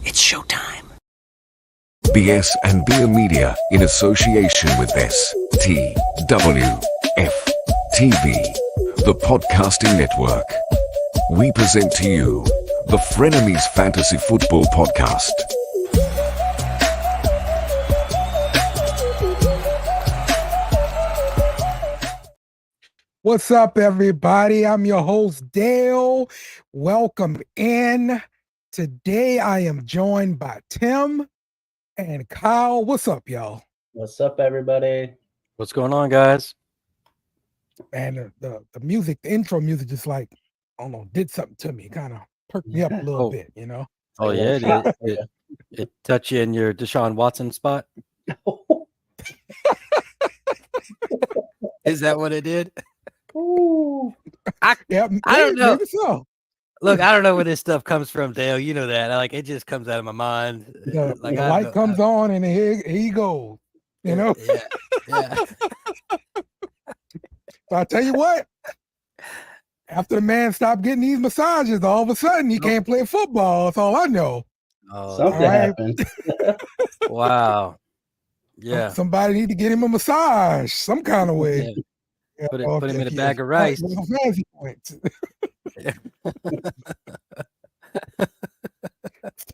It's showtime. BS and Beer Media in association with STWF TV, the podcasting network. We present to you the Frenemies Fantasy Football Podcast. What's up, everybody? I'm your host, Dale. Welcome in. Today, I am joined by Tim and Kyle. What's up, y'all? What's up, everybody? What's going on, guys? And the music, the intro music, just like, I don't know, did something to me. Kind of perked me up a little bit, you know? Oh, yeah. It touched you in your Deshaun Watson spot? Is that what it did? Ooh. I don't know. Maybe so. Look, I don't know where this stuff comes from, Dale. You know that. Like, it just comes out of my mind. The Like, light comes on, and here he goes, you know? Yeah. So I tell you what, after the man stopped getting these massages, all of a sudden he can't play football. That's all I know. Oh, Something happened. wow. Yeah. Somebody need to get him a massage some kind of way. Yeah. Put him in a bag of rice. Fancy points. It's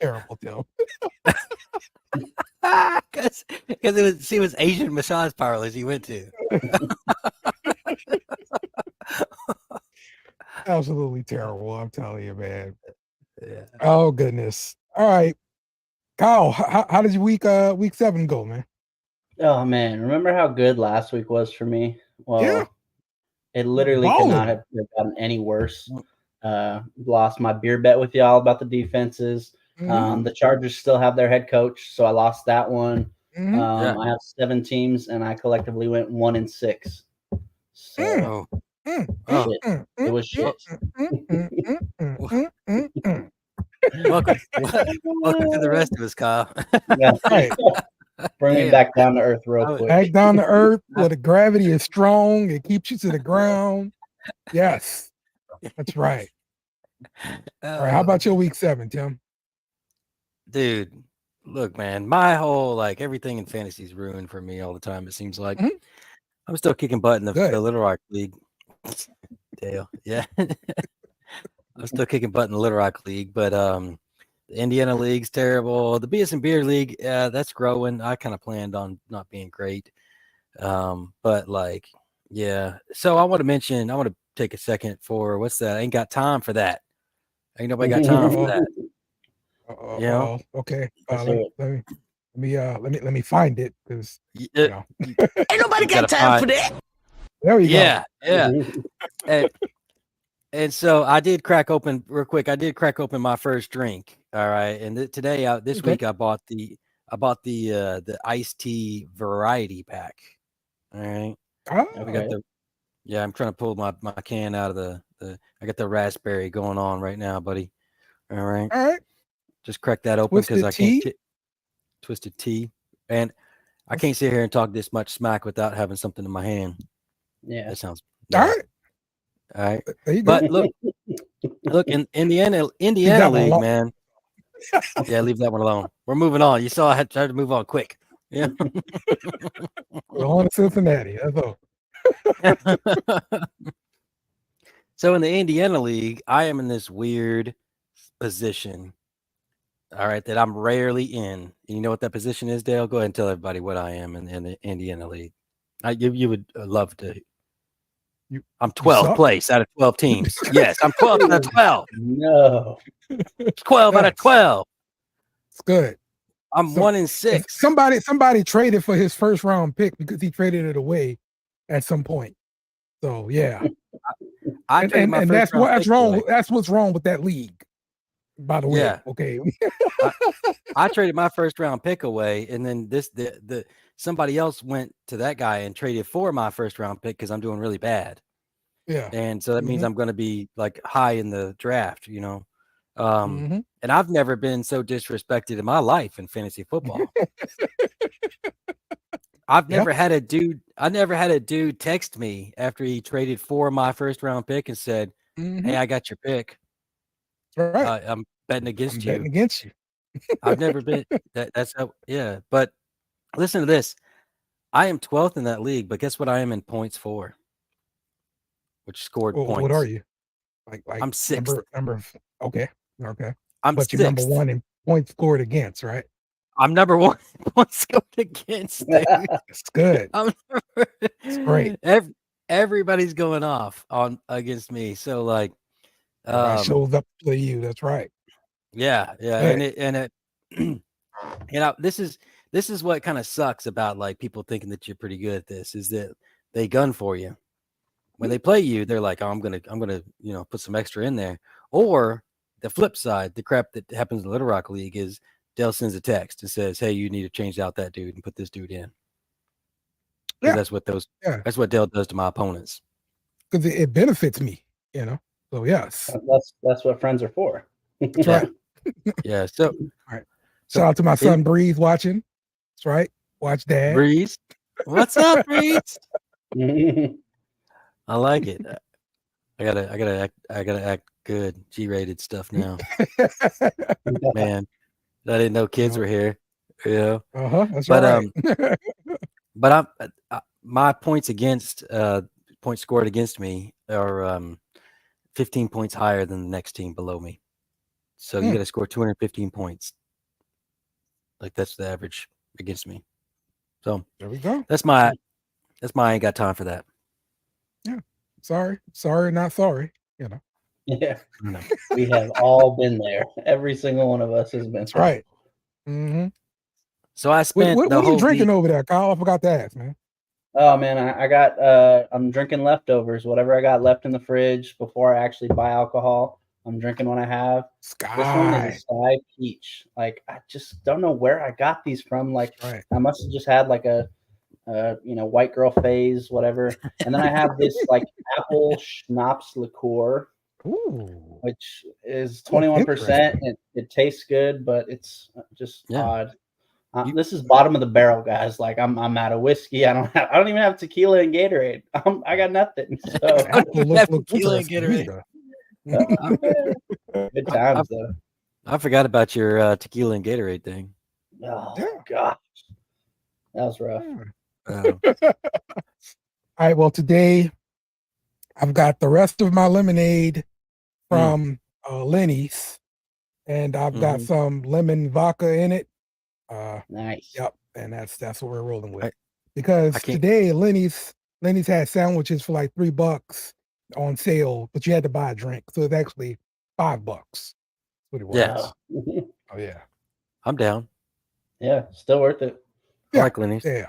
terrible, Joe. Because it was Asian massage parlors he went to. Absolutely terrible. I'm telling you, man. Yeah. Oh goodness. All right, Kyle. How did your week 7 go, man? Oh man, remember how good last week was for me? Well, Yeah. It literally could not have gotten any worse. Lost my beer bet with y'all about the defenses. Mhm. The Chargers still have their head coach, so I lost that one. Mhm. I have 7 teams, and I collectively went 1-6. So it was shit. Welcome to the rest of us, Kyle. Yeah. Right. Bring me back down to earth real quick. Back down to earth where the gravity is strong. It keeps you to the ground. Yes, that's right. All right. How about your week 7, Tim? Dude, look, man, my whole everything in fantasy is ruined for me all the time. It seems like I'm still kicking butt in the Little Rock League. Dale, yeah, I'm still kicking butt in the Little Rock League, but the Indiana League's terrible. The BS and Beer League, that's growing. I kind of planned on not being great, but yeah. So I want to take a second for what's that? I ain't got time for that. Ain't nobody got time for that. You know? Okay. Let me find it because Ain't nobody got time for that. There you go. Yeah. And so I did crack open real quick. I did crack open my first drink. All right. And this week I bought the iced tea variety pack. All right. I'm trying to pull my can out of I got the raspberry going on right now, buddy. All right. Just crack that open because I can't twisted tea. And I can't sit here and talk this much smack without having something in my hand. Yeah. That sounds all right. There you go. But look in Indiana League, man. Yeah, leave that one alone. We're moving on. You saw I had tried to move on quick. Yeah. We're on to Cincinnati. That's all. So in the Indiana League, I am in this weird position. All right, that I'm rarely in. And you know what that position is, Dale? Go ahead and tell everybody what I am in the Indiana League. You would love to. I'm 12th place out of 12 teams. Yes, I'm 12 out of 12. No. 12 out of 12. It's good. I'm 1-6. Somebody traded for his first round pick because he traded it away at some point. So yeah. And that's what's wrong. That's what's wrong with that league. By the way, yeah. Okay. I traded my first round pick away, and then somebody else went to that guy and traded for my first round pick because I'm doing really bad. Yeah. And so that means I'm going to be high in the draft, you know. And I've never been so disrespected in my life in fantasy football. I've never had a dude text me after he traded for my first round pick and said, "Hey, I got your pick. Right. I'm betting against you." Betting against you. I've never been. That's how. Yeah, but listen to this. I am 12th in that league, but guess what? I am in points for, which scored points. What are you? Like I'm 6th. Number. Okay. I'm but you're number 6th. 1 in points scored against, right? I'm number 1 in points scored against, dude. It's good. It's great. Everybody's going off against me. So like, shows up to you. That's right. Yeah, and it, this is what kind of sucks about like people thinking that you're pretty good at this is that they gun for you. When they play you, they're like, oh, I'm gonna put some extra in there. Or the flip side, the crap that happens in the Little Rock League is Dale sends a text and says, hey, you need to change out that dude and put this dude in. Yeah, that's what Dale does to my opponents. Because it benefits me, So yes, that's what friends are for. That's right. Yeah. So, all right. Shout out to my son Breeze watching. That's right. Watch Dad. Breeze. What's up, Breeze? I like it. I gotta act good. G-rated stuff now. Man, I didn't know kids were here. Yeah. That's right. But my points against points scored against me are 15 points higher than the next team below me. So you got to score 215 points. Like that's the average against me. So there we go. That's my I ain't got time for that. Yeah. Sorry, not sorry. Yeah. We have all been there. Every single one of us has been. That's right. Mm-hmm. So I spent what are you drinking over there, Kyle? I forgot to ask, man. Oh man, I got I'm drinking leftovers. Whatever I got left in the fridge before I actually buy alcohol, I'm drinking what I have. Sky. This one is a Sky Peach. Like I just don't know where I got these from. Like I must have just had like a white girl phase, whatever. And then I have this like apple schnapps liqueur. Ooh. Which is 21%. It tastes good, but it's just odd. This is bottom of the barrel, guys. Like I'm out of whiskey. I don't even have tequila and Gatorade. I got nothing. So tequila and Gatorade. Good times though. I forgot about your tequila and Gatorade thing. Oh gosh, that was rough. All right. Well, today I've got the rest of my lemonade from Lenny's, and I've got some lemon vodka in it. Nice. Yep, and that's what we're rolling with. Because today Lenny's had sandwiches for like $3 on sale, but you had to buy a drink, so it's actually $5. That's what it was. Yeah. Oh yeah. I'm down. Yeah, still worth it. I like Lenny's. Yeah.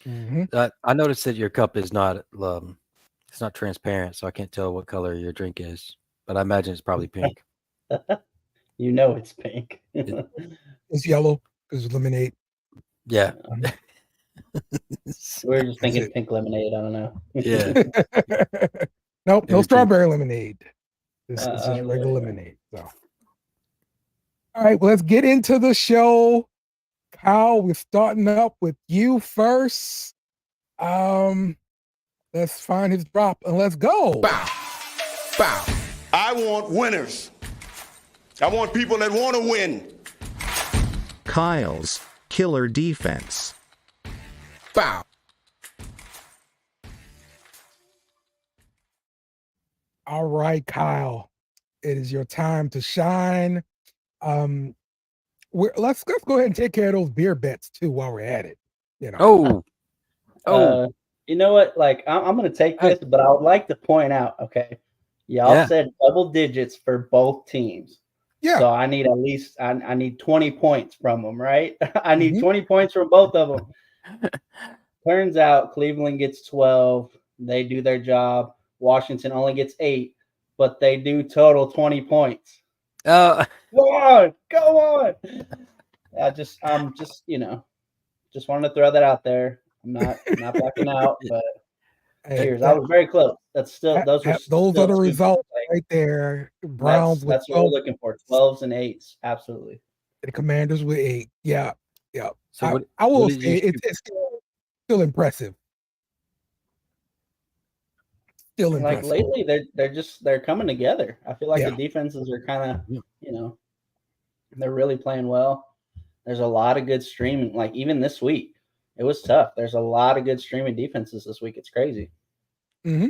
Mm-hmm. I noticed that your cup is not it's not transparent, so I can't tell what color your drink is. But I imagine it's probably pink. It's pink. It's yellow because lemonade. Yeah. We're just thinking pink lemonade. I don't know. Yeah. Nope, no strawberry lemonade. This is just regular lemonade. So, all right, well, let's get into the show. Kyle, we're starting up with you first. Let's find his drop and let's go. Bow. Bow. I want winners. I want people that want to win. Kyle's killer defense. Bow. All right, Kyle. It is your time to shine. Let's go ahead and take care of those beer bets too while we're at it. You know what? Like I'm gonna take this, but I would like to point out, okay, y'all said double digits for both teams. Yeah. So I need at least I need 20 points from them, right? I need 20 points from both of them. Turns out Cleveland gets 12. They do their job. Washington only gets 8, but they do total 20 points. Go on. I'm just wanted to throw that out there. I'm not backing out, but cheers. I was very close. Those are the results right there. Browns that's what we're looking for. 12s and 8s, absolutely. The Commanders with 8. Yeah. So I will say it's still impressive. Still impressive. Like lately, they're coming together. I feel like the defenses are kind of They're really playing well. There's a lot of good streaming. Like even this week, it was tough. There's a lot of good streaming defenses this week. It's crazy. Mm-hmm.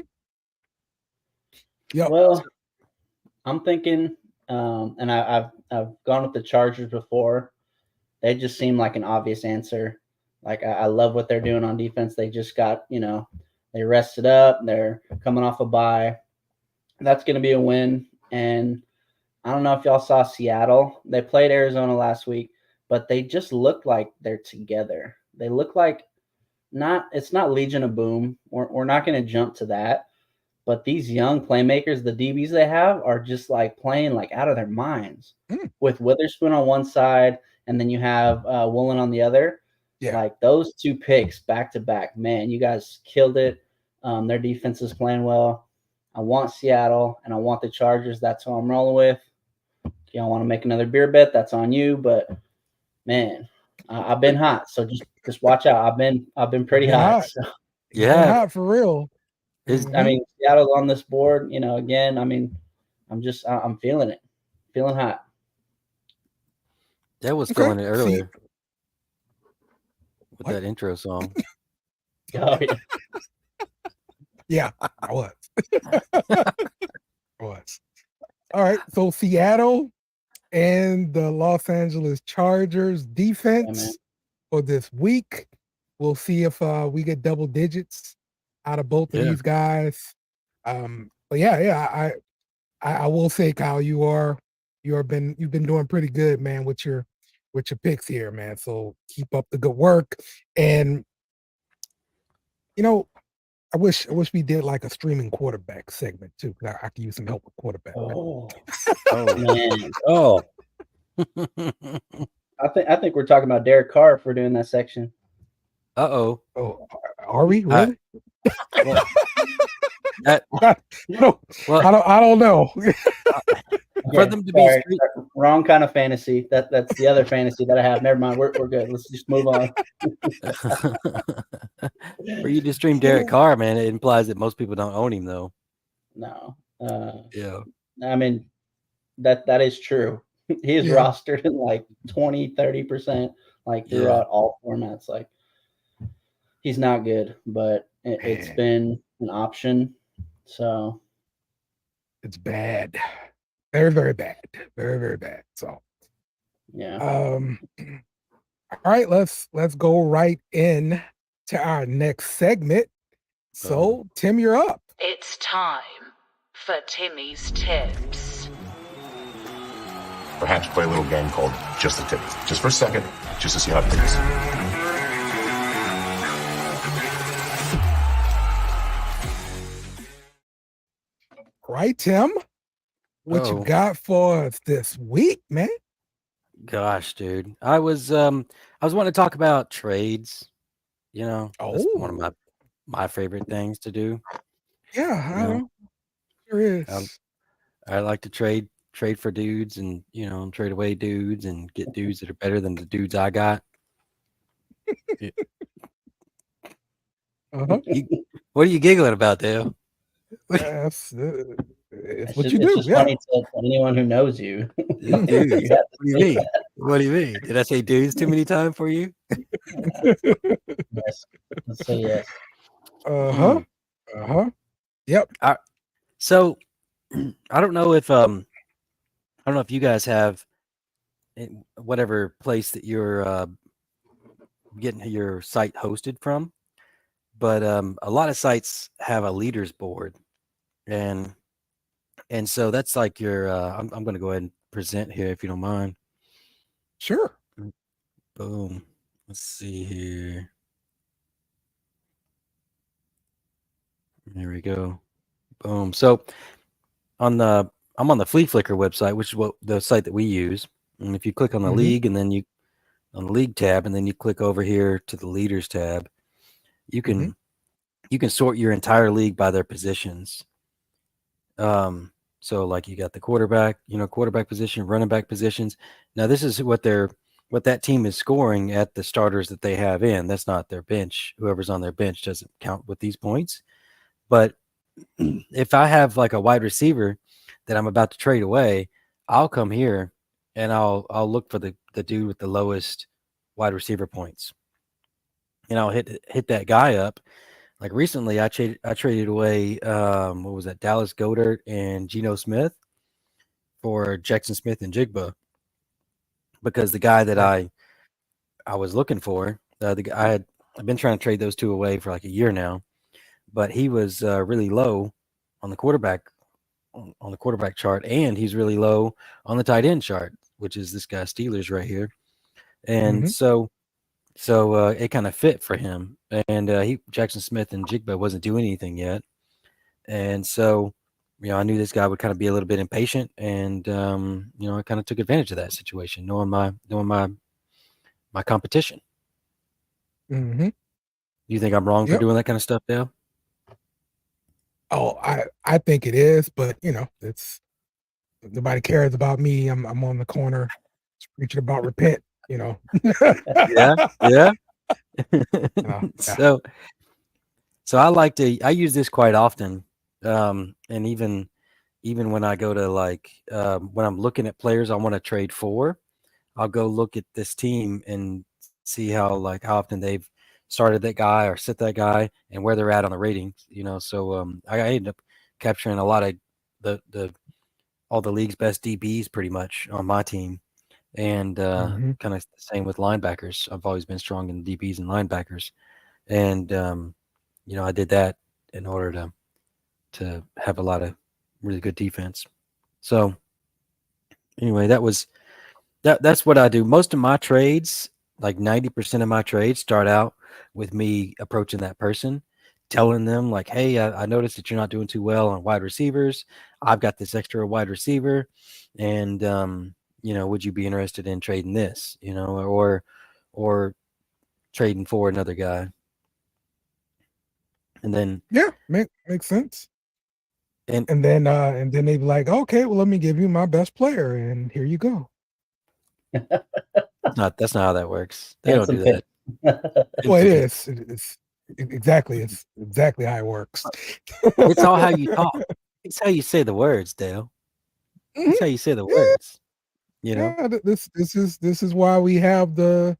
Yeah. Well, I'm thinking, and I've gone with the Chargers before. They just seem like an obvious answer. Like I love what they're doing on defense. They just got, they rested up. They're coming off a bye. That's going to be a win. And I don't know if y'all saw Seattle. They played Arizona last week, but they just look like they're together. They look like it's not Legion of Boom. We're not going to jump to that. But these young playmakers, the DBs they have, are just like playing like out of their minds. With Witherspoon on one side, and then you have Woolen on the other. Yeah. Like those two picks back to back, man, you guys killed it. Their defense is playing well. I want Seattle, and I want the Chargers. That's who I'm rolling with. If y'all want to make another beer bet, that's on you. But man, I've been hot, so just watch out. I've been pretty hot. So. Yeah, hot for real. I mean, Seattle's on this board. Again, I mean, I'm feeling it, feeling hot. That was feeling it earlier with that intro song. Oh, yeah. Yeah, I was. I was. All right, so Seattle and the Los Angeles Chargers defense for this week. We'll see if we get double digits out of both of these guys. But I will say, Kyle, you've been doing pretty good, man, with your picks here, man. So keep up the good work. And I wish we did like a streaming quarterback segment too, because I could use some help with quarterback. Oh man. Oh. I think we're talking about Derek Carr if we're doing that section. Oh, are we really? I don't know. For them to be wrong kind of fantasy. That's the other fantasy that I have. Never mind. We're good. Let's just move on. For you to stream Derek Carr, man, it implies that most people don't own him, though. No. Yeah. I mean, that is true. He is rostered in like 20-30%, like throughout all formats. Like he's not good, but it's been an option. So it's bad. Very, very bad. Very, very bad. So yeah. All right, let's go right in to our next segment. So Tim, you're up. It's time for Timmy's Tips. Perhaps play a little game called Just the Tip. Just for a second, just to see how it feels. Right, Tim? What you got for us this week, man? Gosh, dude. I was wanting to talk about trades. That's one of my favorite things to do. Yeah, there is. I like to trade for dudes and trade away dudes and get dudes that are better than the dudes I got. What are you giggling about, Dale? It's what you do. It's funny to anyone who knows you. Dude, what do you mean? What do you mean? Did I say dudes too many times for you? Yes. Let's say yes. Yep. So I don't know if you guys have whatever place that you're getting your site hosted from, but a lot of sites have a leaders board, and so that's like your I'm going to go ahead and present here if you don't mind. Sure. Boom. Let's see here. There we go. Boom. So I'm on the Flea Flicker website, which is the site that we use. And if you click on the league and then on the league tab, and then you click over here to the leaders tab, you can sort your entire league by their positions. So like you got the quarterback position, running back positions. Now this is what that team is scoring at the starters that they have in. That's not their bench. Whoever's on their bench doesn't count with these points. But if I have like a wide receiver that I'm about to trade away, I'll come here and I'll look for the dude with the lowest wide receiver points, and I'll hit that guy up. Like recently, I traded away what was that, Dallas Goedert and Geno Smith for Jackson Smith and Jigba, because the guy that I was looking for, I've been trying to trade those two away for like a year now, but he was really low on the quarterback chart, and he's really low on the tight end chart, which is this guy Steelers right here, and so it kind of fit for him, and Jackson Smith and Jigba wasn't doing anything yet, and so I knew this guy would kind of be a little bit impatient, and I kind of took advantage of that situation, knowing my competition. Mm-hmm. You think I'm wrong for doing that kind of stuff, Dale? Oh, I think it is, but it's nobody cares about me. I'm on the corner preaching about repent. Yeah. So I use this quite often, and even when I go to when I'm looking at players I want to trade for, I'll go look at this team and see how often they've started that guy or sit that guy and where they're at on the ratings. So I ended up capturing a lot of all the league's best DBs pretty much on my team, and kind of the same with linebackers. I've always been strong in DBs and linebackers, and I did that in order to have a lot of really good defense. So anyway, that's what I do. Most of my trades, like 90% of my trades, start out with me approaching that person, telling them like, hey, I noticed that you're not doing too well on wide receivers. I've got this extra wide receiver, and would you be interested in trading this, or trading for another guy? And then makes sense. And then they'd be like, okay, well, let me give you my best player, and here you go. That's not how that works. They don't do that. Well, it is. It's exactly how it works. It's all how you talk. It's how you say the words, Dale. It's how you say the words. Yeah, this is why we have the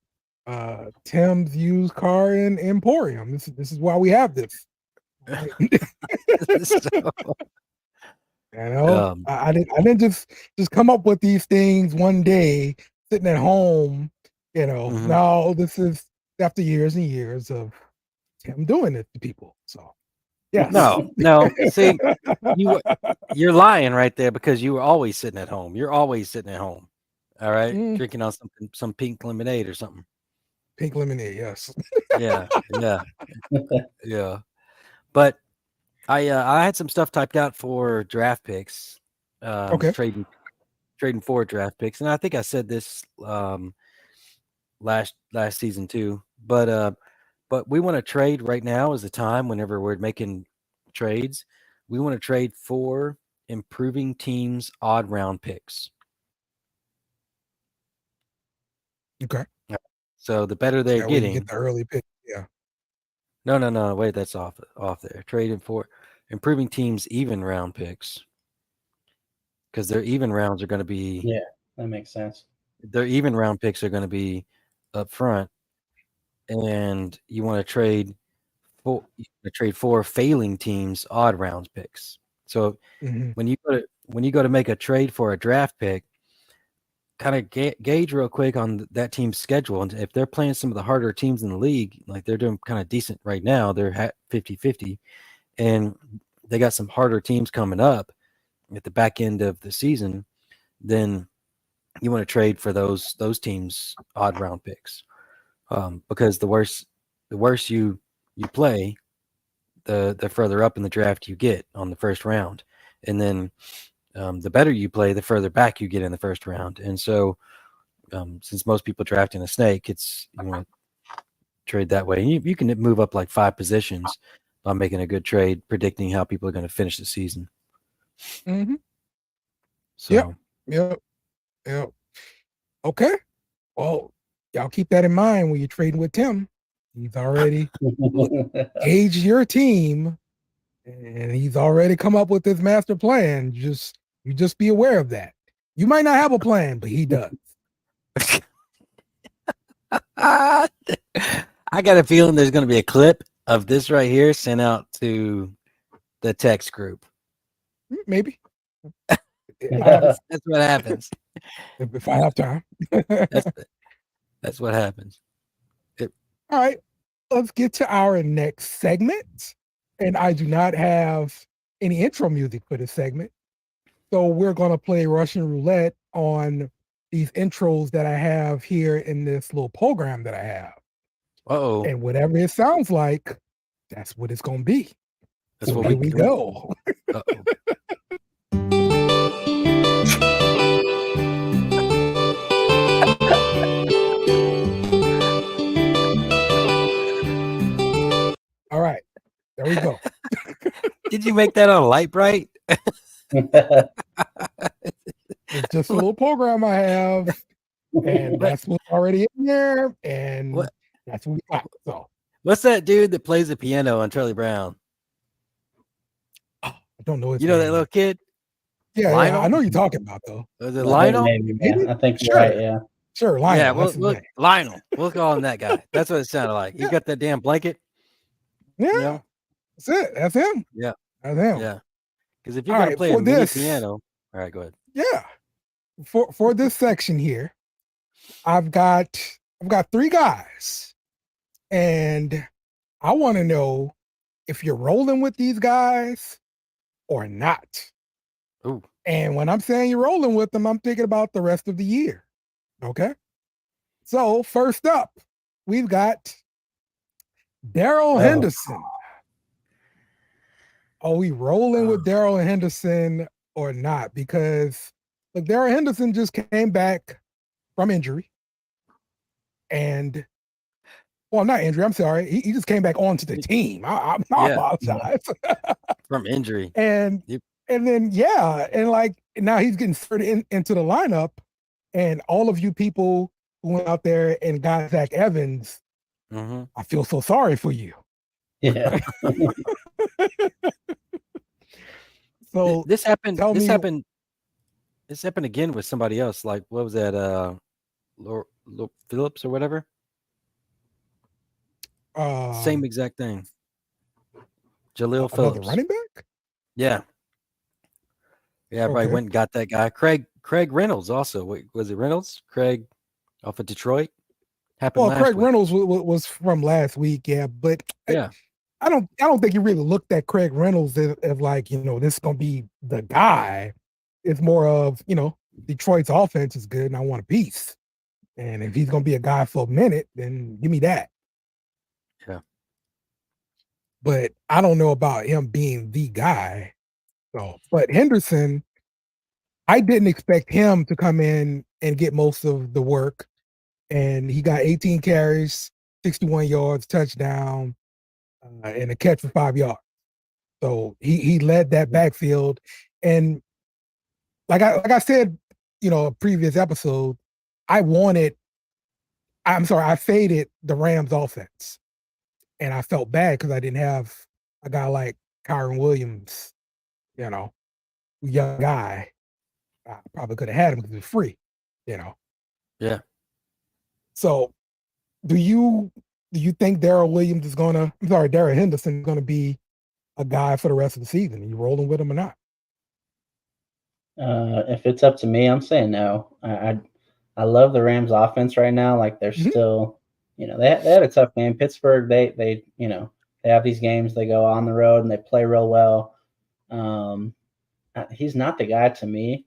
Tim's used car and Emporium. This is why we have this. I didn't just come up with these things one day sitting at home. No, this is after years and years of Tim doing it to people. So yeah, no. See, you're lying right there, because you were always sitting at home. You're always sitting at home. All right, drinking on some pink lemonade or something. Pink lemonade, yes. Yeah. But I had some stuff typed out for draft picks. Trading for draft picks, and I think I said this last season too. But we want to trade right now is the time. Whenever we're making trades, we want to trade for improving teams' odd round picks. Okay. So the better they're getting, get the early pick. Yeah. No. Wait, that's off there. Trading for improving teams' even round picks, because their even rounds are going to be. Yeah, that makes sense. Their even round picks are going to be up front, and you want to trade for failing teams' odd round picks. So when you go to make a trade for a draft pick, kind of gauge real quick on that team's schedule. And if they're playing some of the harder teams in the league, like they're doing kind of decent right now, they're 50-50, and they got some harder teams coming up at the back end of the season, then you want to trade for those teams' odd round picks, because the worse you play, the further up in the draft you get on the first round, and then the better you play, the further back you get in the first round. And so, since most people draft in a snake, you want to trade that way. And you can move up like 5 positions by making a good trade, predicting how people are going to finish the season. So, yep. Okay. Well, y'all keep that in mind when you're trading with Tim. He's already gauged your team, and he's already come up with his master plan. You just be aware of that. You might not have a plan, but he does. I got a feeling there's going to be a clip of this right here sent out to the text group. Maybe. That's what happens. If I have time. That's what happens. All right. Let's get to our next segment. And I do not have any intro music for this segment. So we're going to play Russian roulette on these intros that I have here in this little program that I have. Uh-oh. And whatever it sounds like, that's what it's going to be. That's so what here we go. All right. There we go. Did you make that on Light Bright? It's just a little program I have, and that's what's already in there, and that's what we got. So, what's that dude that plays the piano on Charlie Brown? I don't know. You know that little kid? Yeah, I know you're talking about though. Was it Lionel? Maybe? I think you're right. Yeah, sure. Lionel. Yeah, Lionel. We'll call him that guy. That's what it sounded like. You got that damn blanket. Yeah, that's it. That's him. Yeah, that's him. Yeah, because if you're gonna play a mini piano, all right, go ahead. Yeah, for this section here, I've got 3 guys, and I want to know if you're rolling with these guys or not. Ooh. And when I'm saying you're rolling with them, I'm thinking about the rest of the year. Okay. So first up, we've got Darrell Henderson. Are we rolling with Darrell Henderson or not? Because look, Darrell Henderson just came back from injury. And not injury. I'm sorry. He just came back onto the team. I apologize. From injury. And then and like now he's getting inserted into the lineup, and all of you people who went out there and got Zach Evans, I feel so sorry for you. Yeah. So this happened again with somebody else. Like, what was that? Phillips or whatever. Same exact thing. Jaleel Phillips, running back. Yeah, everybody went and got that guy. Craig Reynolds also. Wait, was it Reynolds? Craig off of Detroit. Happened last Craig week. Reynolds was from last week. Yeah, but yeah, I don't think you really looked at Craig Reynolds as like, this is going to be the guy. It's more of, Detroit's offense is good and I want a piece. And if he's going to be a guy for a minute, then give me that. Yeah. But I don't know about him being the guy. So, but Henderson, I didn't expect him to come in and get most of the work. And he got 18 carries, 61 yards, touchdown, and a catch for 5 yards. So he led that backfield. And like I said, a previous episode, I faded the Rams offense. And I felt bad because I didn't have a guy like Kyron Williams, young guy. I probably could have had him because he was free, Yeah. So do you think Darrell Henderson is gonna be a guy for the rest of the season? Are you rolling with him or not? If it's up to me, I'm saying no. I love the Rams offense right now. Like they're still, they had a tough game. Pittsburgh, they have these games, they go on the road and they play real well. He's not the guy to me.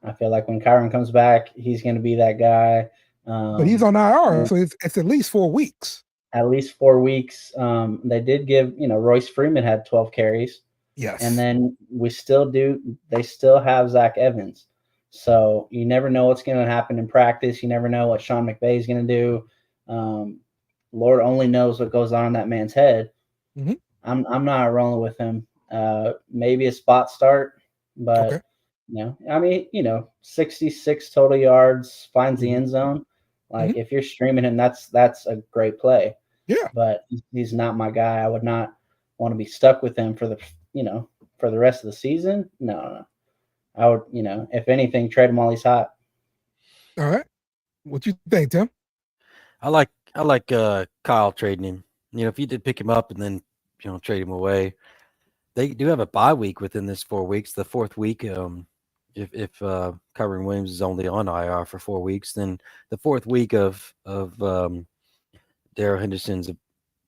I feel like when Kyron comes back, he's going to be that guy. But he's on IR, so it's at least 4 weeks. At least 4 weeks. They did give, Royce Freeman had 12 carries. Yes. And then they still have Zach Evans. So you never know what's going to happen in practice. You never know what Sean McVay is going to do. Lord only knows what goes on in that man's head. Mm-hmm. I'm not rolling with him. Maybe a spot start, but 66 total yards, finds the end zone. Like if you're streaming him, that's a great play. Yeah. But he's not my guy. I would not want to be stuck with him for the rest of the season. No. I would, if anything, trade him while he's hot. All right. What you think, Tim? I like Kyle trading him. If you did pick him up and then trade him away, they do have a bye week within this 4 weeks. The fourth week, if Kyron Williams is only on IR for 4 weeks, then the fourth week of Darrell Henderson's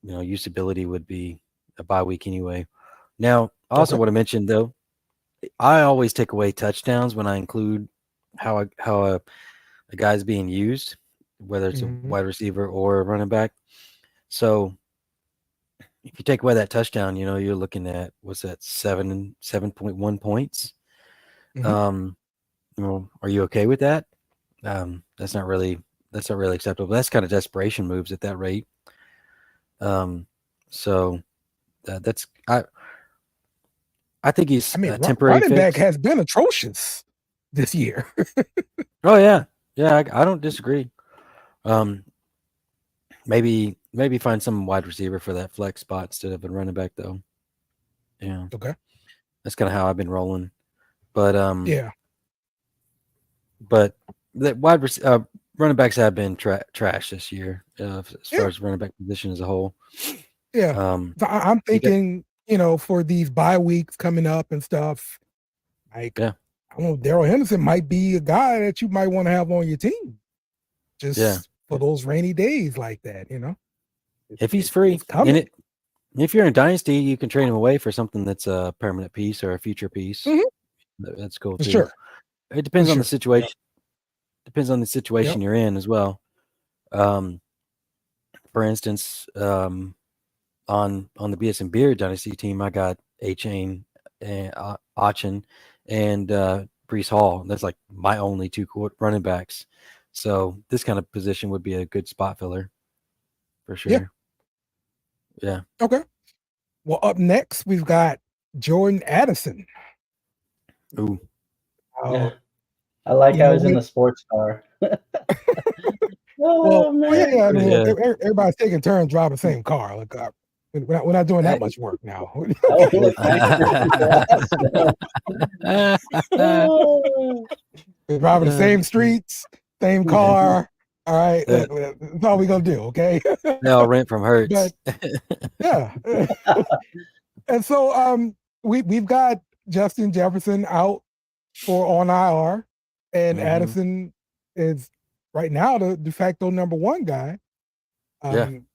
usability would be a bye week anyway. Now, I also want to mention though, I always take away touchdowns when I include how a guy's being used, whether it's a wide receiver or a running back. So if you take away that touchdown, you're looking at what's that 7.1 points. Are you okay with that? That's not really acceptable. That's kind of desperation moves at that rate. So that's I think he's a temporary running fix. back has been atrocious this year. Oh yeah, I don't disagree. Maybe find some wide receiver for that flex spot instead of a running back though. Yeah. Okay. That's kind of how I've been rolling. But yeah. But the running backs have been trash this year as far as running back position as a whole. Yeah. So I'm thinking, for these bye weeks coming up and stuff, I don't know, Darrell Henderson might be a guy that you might want to have on your team. Just for those rainy days like that, If he's free. And if you're in Dynasty, you can trade him away for something that's a permanent piece or a future piece. That's cool too. Sure. It depends on the situation. Depends on the situation you're in as well. For instance, on the BS and Beer Dynasty team, I got A-Chain and Achin and Brees Hall. That's like my only two running backs. So this kind of position would be a good spot filler for sure. Yeah. Okay. Well, up next we've got Jordan Addison. Ooh. Yeah. I like how he's in the sports car. Everybody's taking turns driving the same car. Like, we're not doing that much work now. We're driving the same streets, same car. All right, that's all we're gonna do. Okay. They'll rent from Hertz. Yeah. And so we've got Justin Jefferson out on IR, and Addison is right now the de facto number one guy. Can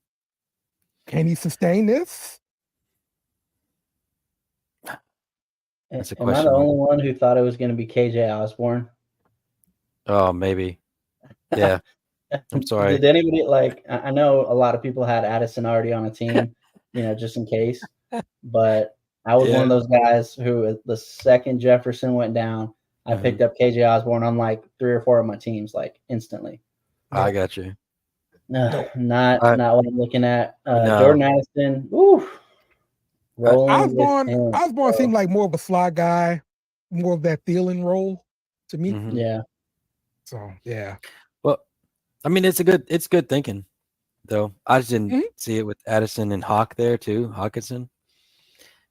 he sustain this? That's a Am question. I the only one who thought it was going to be KJ Osborne? Oh, maybe. Yeah. I'm sorry. Did anybody I know a lot of people had Addison already on a team, just in case. But I was one of those guys who, the second Jefferson went down, I picked up KJ Osborne on like 3 or 4 of my teams, instantly. I got you. No, not what I'm looking at. Jordan Addison, rolling. Osborne seemed like more of a slot guy, more of that Thielen role to me. Yeah. So yeah. Well, I mean, it's good thinking, though. I just didn't see it with Addison and Hawk there too. Hawkinson.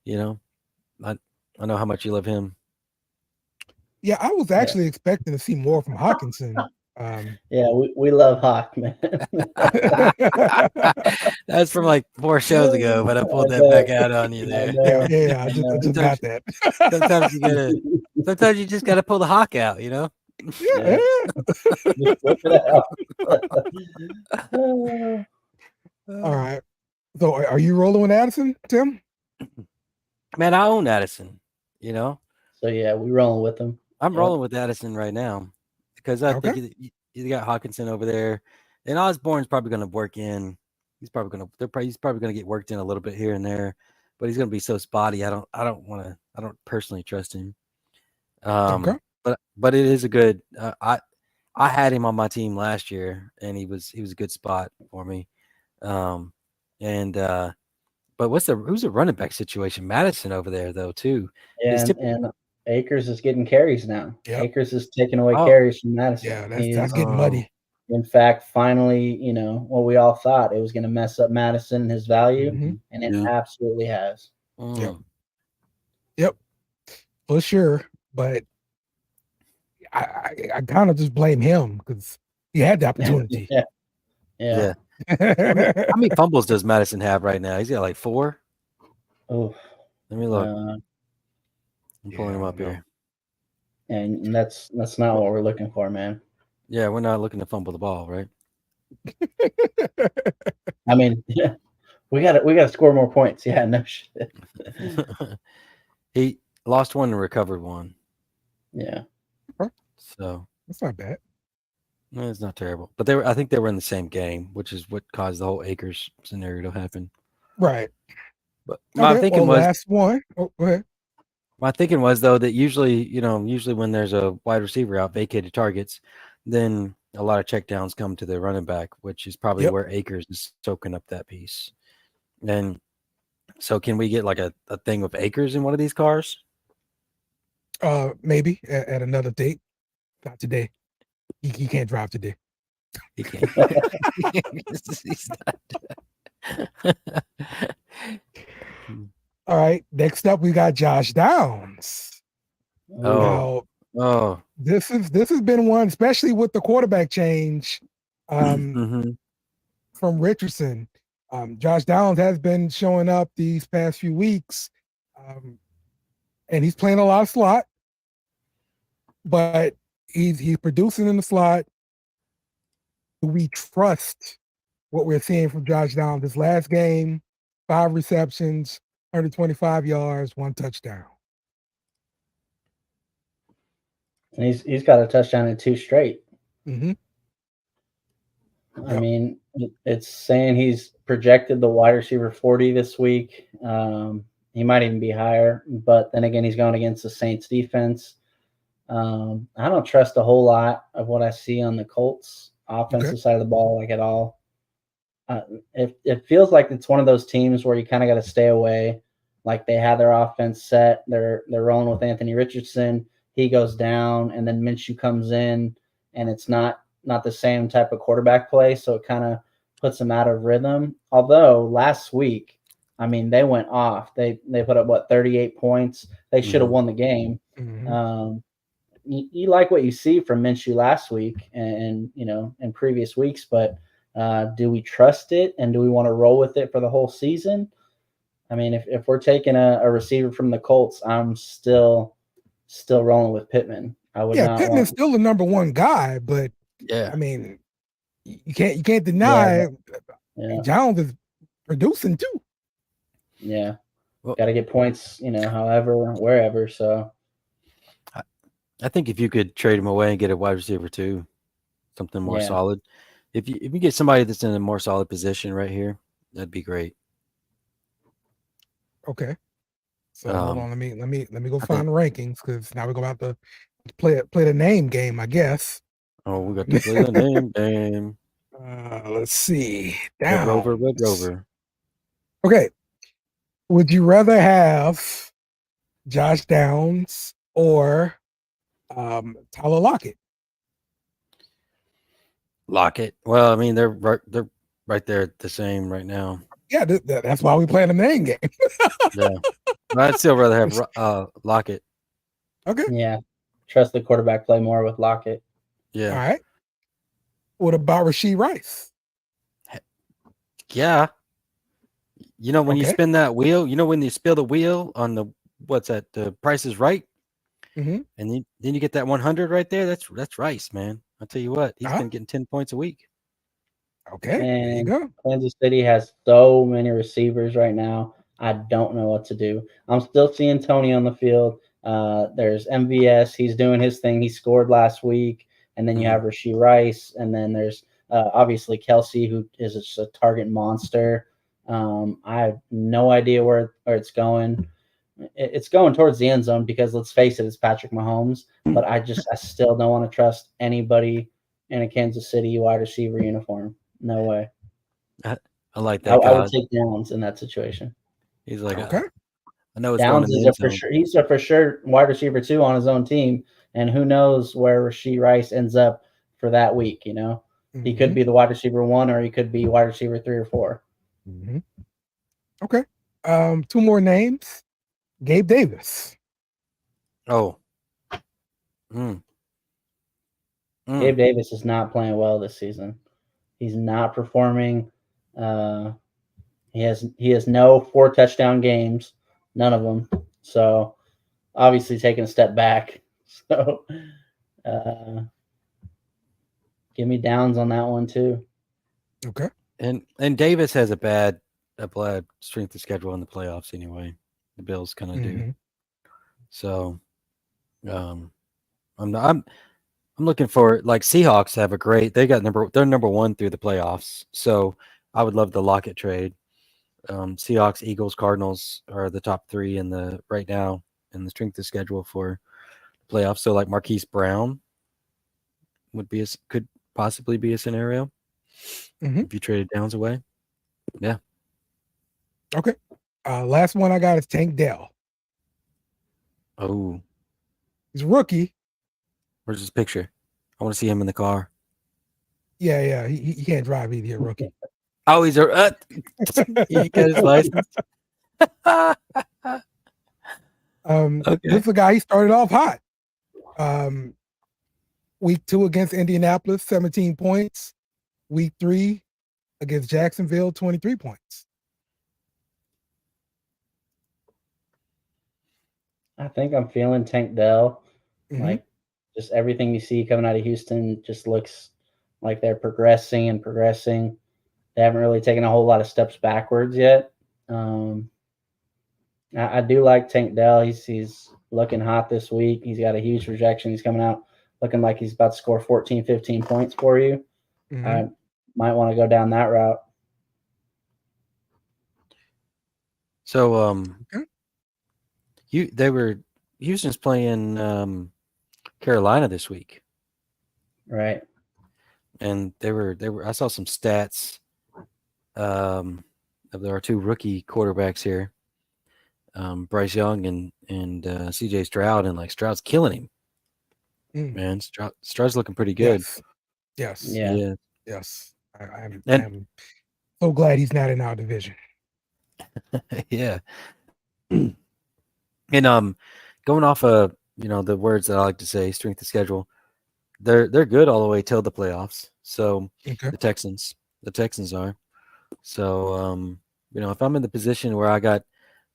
I know how much you love him. Yeah, I was actually expecting to see more from Hawkinson. Yeah, we love Hawk, man. That's from like 4 shows ago, but I pulled that back out on you there. Yeah, I just got that. Sometimes you just gotta pull the Hawk out, Yeah. Just whip it out. All right. So are you rolling with Addison, Tim? Man, I own Addison, So yeah, we rolling with him. I'm rolling with Addison right now because I think you got Hawkinson over there, and Osborne's probably going to work in. He's probably going to get worked in a little bit here and there, but he's going to be so spotty. I don't personally trust him. But it is a good. I had him on my team last year, and he was a good spot for me. But who's the running back situation? Madison over there though too. Yeah, and Akers is getting carries now. Yep. Akers is taking away carries from Madison. Yeah, that's getting muddy. In fact, finally, what we all thought, it was going to mess up Madison and his value, and it absolutely has. Yep, for sure. But I kind of just blame him because he had the opportunity. Yeah. How many fumbles does Madison have right now? He's got like 4. Oh, let me look. I'm pulling him up here. And that's not what we're looking for, man. Yeah, we're not looking to fumble the ball, right? I mean, we gotta score more points. Yeah, no shit. He lost 1 and recovered 1. Yeah. So that's not bad. No, it's not terrible. But I think they were in the same game, which is what caused the whole Akers scenario to happen. Right. But my thinking was last one. Oh, go ahead. My thinking was though that usually when there's a wide receiver out, vacated targets, then a lot of checkdowns come to the running back, which is probably where Akers is soaking up that piece. And so can we get like a thing with Akers in one of these cars? Maybe at another date. Not today. He can't drive today. He can't. He's not. All right. Next up, we got Josh Downs. Oh, this has been one, especially with the quarterback change from Richardson. Josh Downs has been showing up these past few weeks, and he's playing a lot of slot, but he's producing in the slot. Do we trust what we're seeing from Josh Downs? This last game, 5 receptions, 125 yards, 1 touchdown. And he's got a touchdown in 2 straight. Mm-hmm. I mean, it's saying he's projected the wide receiver 40 this week. He might even be higher, but then again, he's going against the Saints defense. I don't trust a whole lot of what I see on the Colts offensive side of the ball, like at all. It feels like it's one of those teams where you kind of got to stay away. Like they have their offense set. They're rolling with Anthony Richardson. He goes down, and then Minshew comes in, and it's not the same type of quarterback play, so it kind of puts them out of rhythm. Although last week, I mean, they went off. They put up 38 points. They should have won the game. You like what you see from Minshew last week and in previous weeks, but do we trust it, and do we want to roll with it for the whole season? I mean, if we're taking a receiver from the Colts, I'm still rolling with Pittman. I would not. Pittman's still the number 1 guy, but I mean, you can't deny Jones is producing too. Yeah, got to get points, however, wherever. So, I think if you could trade him away and get a wide receiver too, something more solid. If you get somebody that's in a more solid position right here, that'd be great. Okay. So hold on, let me go find the rankings, because now we're going to have to play the name game, I guess. Oh, we got to play the name game. Let's see. Red Rover. Okay. Would you rather have Josh Downs or Tyler Lockett? Lockett. Well, I mean, they're right there the same right now. Yeah, that's why we play the name game. Yeah, I'd still rather have Lockett. Okay. Yeah, trust the quarterback play more with Lockett. Yeah. All right. What about Rashee Rice? Yeah. When you spin that wheel, when you spill the wheel on the the Price is Right, and then you get that 100 right there. That's Rice, man. I'll tell you what, he's been getting 10 points a week. Okay, there you go. Kansas City has so many receivers right now. I don't know what to do. I'm still seeing Tony on the field. There's MVS. He's doing his thing. He scored last week. And then you have Rashee Rice. And then there's obviously Kelsey, who is just a target monster. I have no idea where it's going. It's going towards the end zone because, let's face it, it's Patrick Mahomes. But I still don't want to trust anybody in a Kansas City wide receiver uniform. No way. I like that. I would take Downs in that situation. He's like, okay. I know it's Downs is for sure. He's a for sure wide receiver 2 on his own team, and who knows where Rashee Rice ends up for that week? He could be the wide receiver 1, or he could be wide receiver 3 or 4. Okay. 2 more names. Gabe Davis. Oh. Gabe Davis is not playing well this season. He's not performing. He has no 4 touchdown games, none of them. So obviously taking a step back. So give me downs on that one too. Okay. And Davis has a bad strength of schedule in the playoffs anyway. The Bills kind of do. So I'm looking for, like, Seahawks have they're number 1 through the playoffs. So I would love the Lockett trade. Seahawks, Eagles, Cardinals are the top 3 in the right now in the strength of schedule for playoffs. So like Marquise Brown could possibly be a scenario if you traded Downs away. Yeah. Okay. Last one I got is Tank Dell. Oh, he's a rookie. Where's his picture? I want to see him in the car. Yeah. He can't drive either. He's a rookie. Oh, he's he got his license. Okay. This is a guy, he started off hot. Week 2 against Indianapolis, 17 points. Week 3 against Jacksonville, 23 points. I think I'm feeling Tank Dell. Like, just everything you see coming out of Houston just looks like they're progressing. They haven't really taken a whole lot of steps backwards yet. I do like Tank Dell. He's looking hot this week. He's got a huge projection. He's coming out looking like he's about to score 14, 15 points for you. I might want to go down that route. So Houston's playing Carolina this week. Right. And they were I saw some stats of our 2 rookie quarterbacks here. Bryce Young and CJ Stroud, and like Stroud's killing him. Man, Stroud's looking pretty good. Yes. Yeah. Yes. I'm so glad he's not in our division. Yeah. And going off of the words that I like to say, strength of schedule, they're good all the way till the playoffs. So the Texans are. So if I'm in the position where I got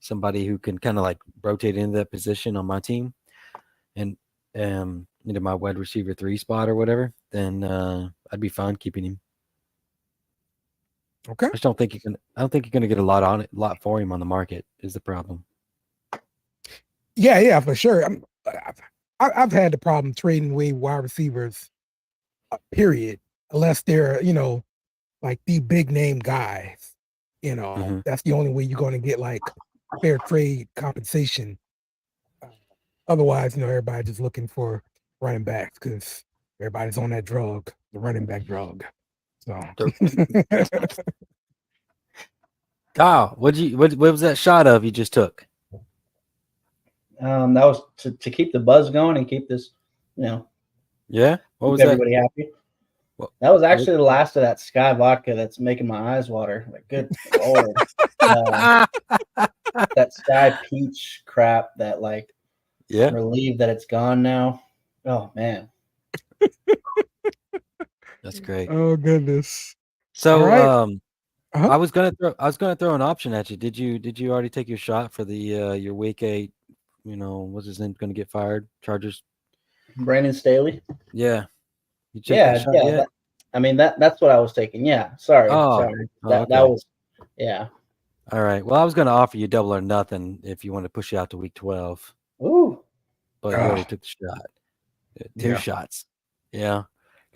somebody who can kind of like rotate into that position on my team, and into my wide receiver 3 spot or whatever, then I'd be fine keeping him. Okay. I don't think you're gonna get a lot for him on the market is the problem. Yeah, for sure. I've had the problem trading away wide receivers, period, unless they're like the big name guys. That's the only way you're going to get like fair trade compensation. Otherwise, everybody's just looking for running backs because everybody's on that drug, the running back drug. So, Kyle, what was that shot of you just took? That was to keep the buzz going and keep this, Yeah. What was everybody happy? That was actually the last of that Sky vodka that's making my eyes water. Like, good Lord. That Sky peach crap that relieved that it's gone now. Oh man. That's great. Oh goodness. So right. I was gonna throw an option at you. Did you already take your shot for the your week 8? What's his name going to get fired? Chargers. Brandon Staley. Yeah. Yeah. That's what I was taking. Yeah. Sorry. That was. Yeah. All right. Well, I was going to offer you double or nothing if you want to push you out to week 12. Ooh. But you already took the shot. 2 shots. Yeah.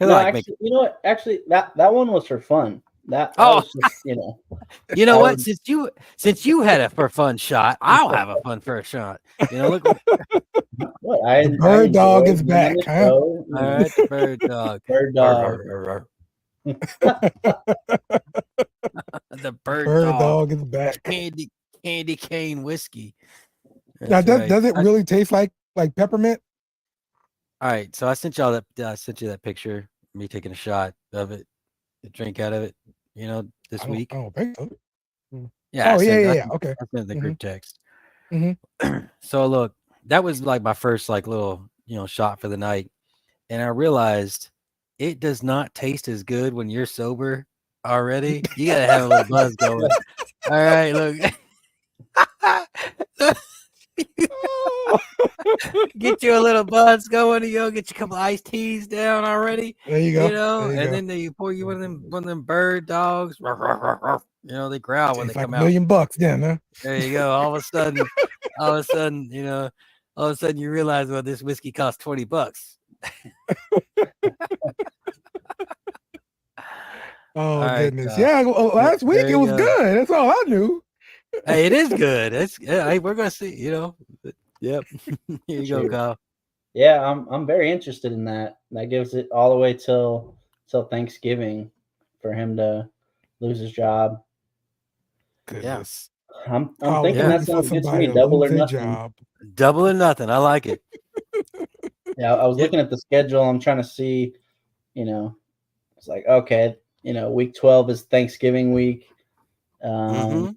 No, actually, you know what? Actually, that one was for fun. That was just, You know what? Since you had a for fun shot, I'll have a fun first shot. Look. The bird dog is back. Huh? All right, the bird dog. Bird dog. The bird dog is back. Candy cane whiskey. Now, does it really taste like peppermint? All right, so I sent you that picture, me taking a shot of it, a drink out of it, this week. I don't think so. Yeah. Okay. I sent the group text. So look, that was like my first little shot for the night, and I realized it does not taste as good when you're sober already. You gotta have a little buzz going. All right, look. Get you a little buzz going, get you a couple iced teas down already. There you go. Then you pour you one of them bird dogs. They growl when they like come $1 million out. Then, huh? There you go. All of a sudden, you realize, well, this whiskey costs $20. Oh right, goodness. Yeah, last week it was good. That's all I knew. Hey, it is good. Hey, we're gonna see, Yep. Here you go, Kyle. Yeah, I'm very interested in that. That gives it all the way till Thanksgiving for him to lose his job. Goodness. Yeah. I'm thinking that sounds good to me. Double or nothing. Job. Double or nothing. I like it. Yeah, I was looking at the schedule. I'm trying to see, it's like, okay, week 12 is Thanksgiving week. That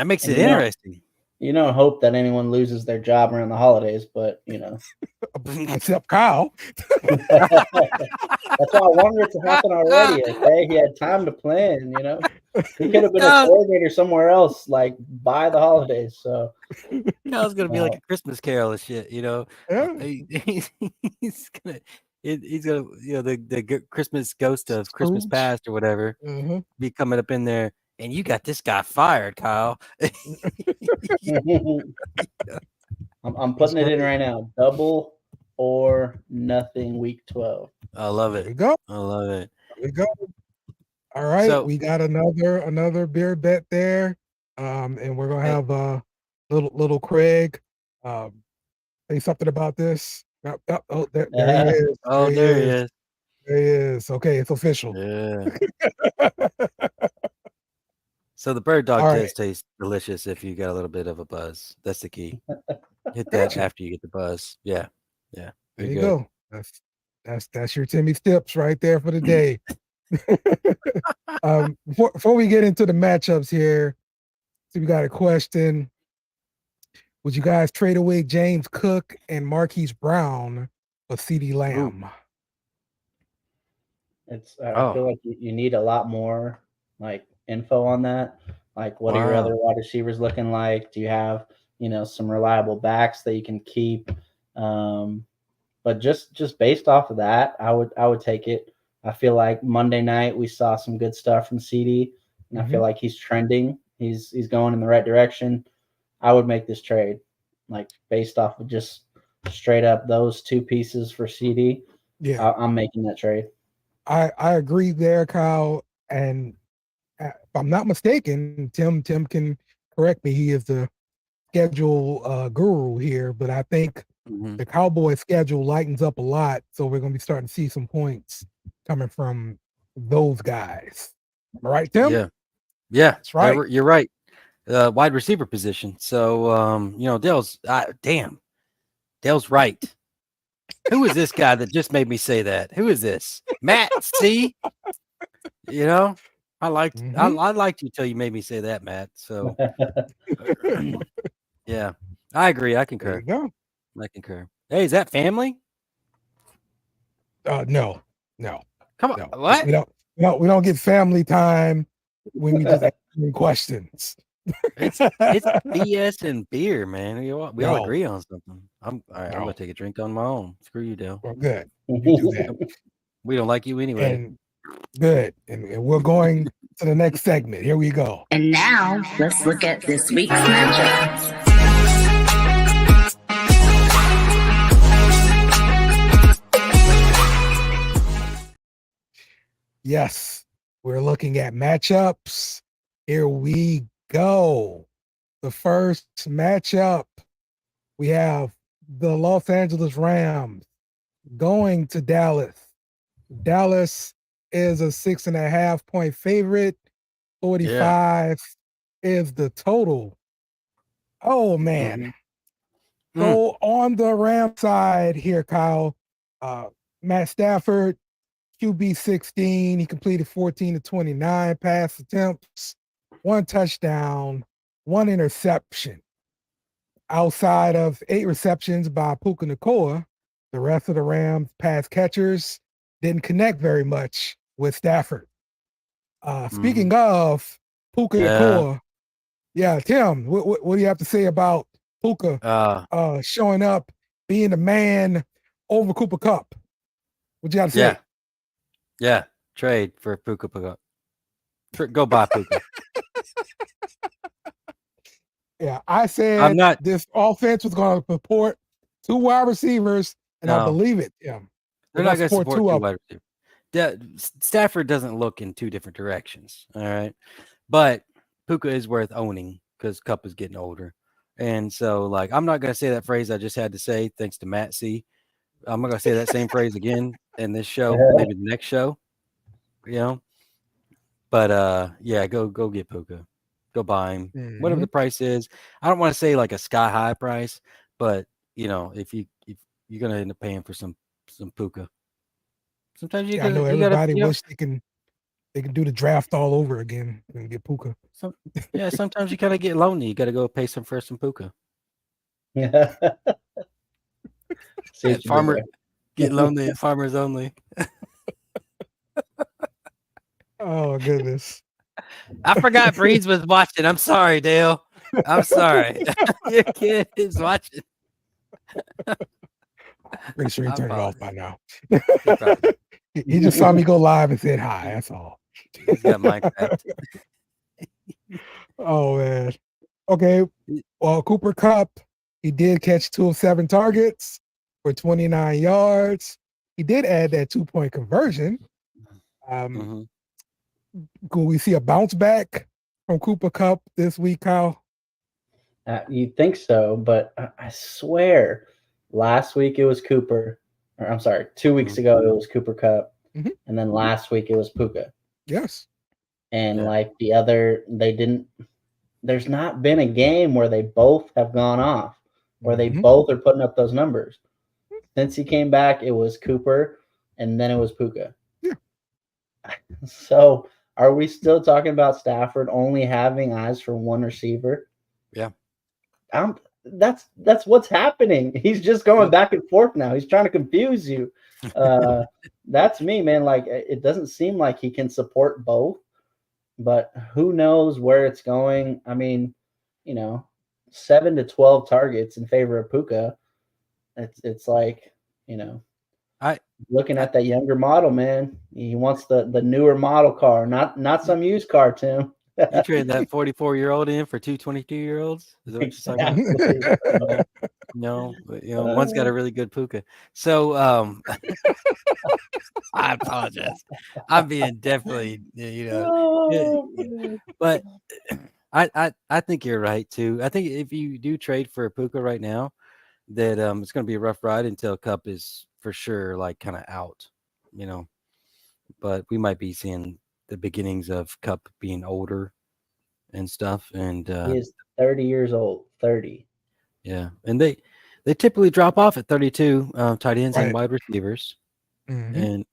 makes it interesting. You don't hope that anyone loses their job around the holidays, but except Kyle. That's why I wanted it to happen already. Okay, he had time to plan. He could have been a coordinator somewhere else, like by the holidays. So Kyle's gonna be like a Christmas Carol and shit. Yeah. He's gonna. He's gonna, the Christmas ghost of Christmas past or whatever, be coming up in there. And you got this guy fired, Kyle. I'm putting it in right now. Double or nothing week 12. I love it. There we go. I love it. There we go. All right. So, we got another beer bet there. And we're gonna have little Craig say something about this. Oh, there he is. Oh, there he is. There he is. Okay, it's official. Yeah. So the bird dog does taste delicious if you got a little bit of a buzz. That's the key. Hit that after you get the buzz. Yeah. Yeah. There you go. That's your Timmy's tips right there for the day. Before we get into the matchups here, so we got a question. Would you guys trade away James Cook and Marquise Brown for CeeDee Lamb? I feel like you need a lot more info on that. Like, what are your other wide receivers looking like? Do you have some reliable backs that you can keep? But just based off of that, I would take it. I feel like Monday night we saw some good stuff from CeeDee, and I feel like he's trending. He's going in the right direction. I would make this trade, based off of just straight up those two pieces for CeeDee. Yeah, I'm making that trade. I agree there, Kyle. And if I'm not mistaken, Tim can correct me. He is the schedule guru here, but I think the Cowboys schedule lightens up a lot, so we're going to be starting to see some points coming from those guys. Am I right, Tim? Yeah, that's right. You're right. Wide receiver position. So Dale's Dale's right. Who is this guy that just made me say that? Who is this? Matt C. I liked you till you made me say that, Matt. So yeah, I agree. I concur. There you go. I concur. Hey, is that family? No. Come on. No. What? We don't get family time when we just asking questions. It's BS and beer, man. We all agree on something. I'm gonna take a drink on my own. Screw you, Dale. Well, good. You do that. We don't like you anyway. And good. And we're going to the next segment. Here we go. And now let's look at this week's matchup. Yes, we're looking at matchups. Here we go. The first matchup, we have the Los Angeles Rams going to Dallas. Dallas is a 6.5 point favorite. 45 is the total. Oh man. So on the Ram side here, Kyle, Matt Stafford, QB 16. He completed 14 to 29 pass attempts, 1 touchdown, 1 interception. Outside of 8 receptions by Puka Nacua, the rest of the Rams pass catchers didn't connect very much with Stafford. Speaking of Puka Nacua, Tim, what do you have to say about Puka showing up, being the man over Cooper Kupp? What you got to say? Yeah, trade for Puka. Go buy Puka. Yeah, I said this offense was going to support 2 wide receivers, and I believe it. Yeah, they're not going to support 2 wide receivers. Stafford doesn't look in 2 different directions. All right, but Puka is worth owning because Kupp is getting older, and so like I'm not going to say that phrase I just had to say thanks to Matt C. I'm not going to say that same phrase again in this show, maybe the next show, But go get Puka. Go buy him. Whatever the price is. I don't want to say like a sky high price, but if you're gonna end up paying for some Puka. Sometimes I know everybody wish they can do the draft all over again and get Puka. Sometimes you kind of get lonely. You got to go pay some for some Puka. Farmer get lonely at Farmers Only. Oh goodness! I forgot Breeze was watching. I'm sorry, Dale. I'm sorry. Your kid is watching. Pretty sure he turned it off by now. He just saw me go live and said hi. That's all. He's got Minecraft. Oh man. Okay. Well, Cooper Kupp, he did catch 2 of 7 targets for 29 yards. He did add that 2-point conversion. Could we see a bounce back from Cooper Kupp this week, Kyle? You'd think so, but I swear last week it was Cooper. Or I'm sorry, 2 weeks ago it was Cooper Kupp. And then last week it was Puka. Yes. And like the other, there's not been a game where they both have gone off, where they both are putting up those numbers. Since he came back, it was Cooper and then it was Puka. Yeah. So are we still talking about Stafford only having eyes for one receiver? Yeah. That's what's happening. He's just going back and forth now. He's trying to confuse you. That's me, man. Like, it doesn't seem like he can support both, but who knows where it's going. I mean, 7 to 12 targets in favor of Puka. It's like, looking at that younger model, man. He wants the newer model car, not some used car, Tim. You trade that 44-year-old in for 2 22-year-olds? Is that what you're talking about? No, one's got a really good Puka. So I apologize. I'm being definitely, but I think you're right too. I think if you do trade for a Puka right now, that it's going to be a rough ride until Kupp is for sure like kind of out, But we might be seeing the beginnings of Kupp being older and stuff. And he is 30 years old. 30. Yeah, and they typically drop off at 32, tight ends and wide receivers, and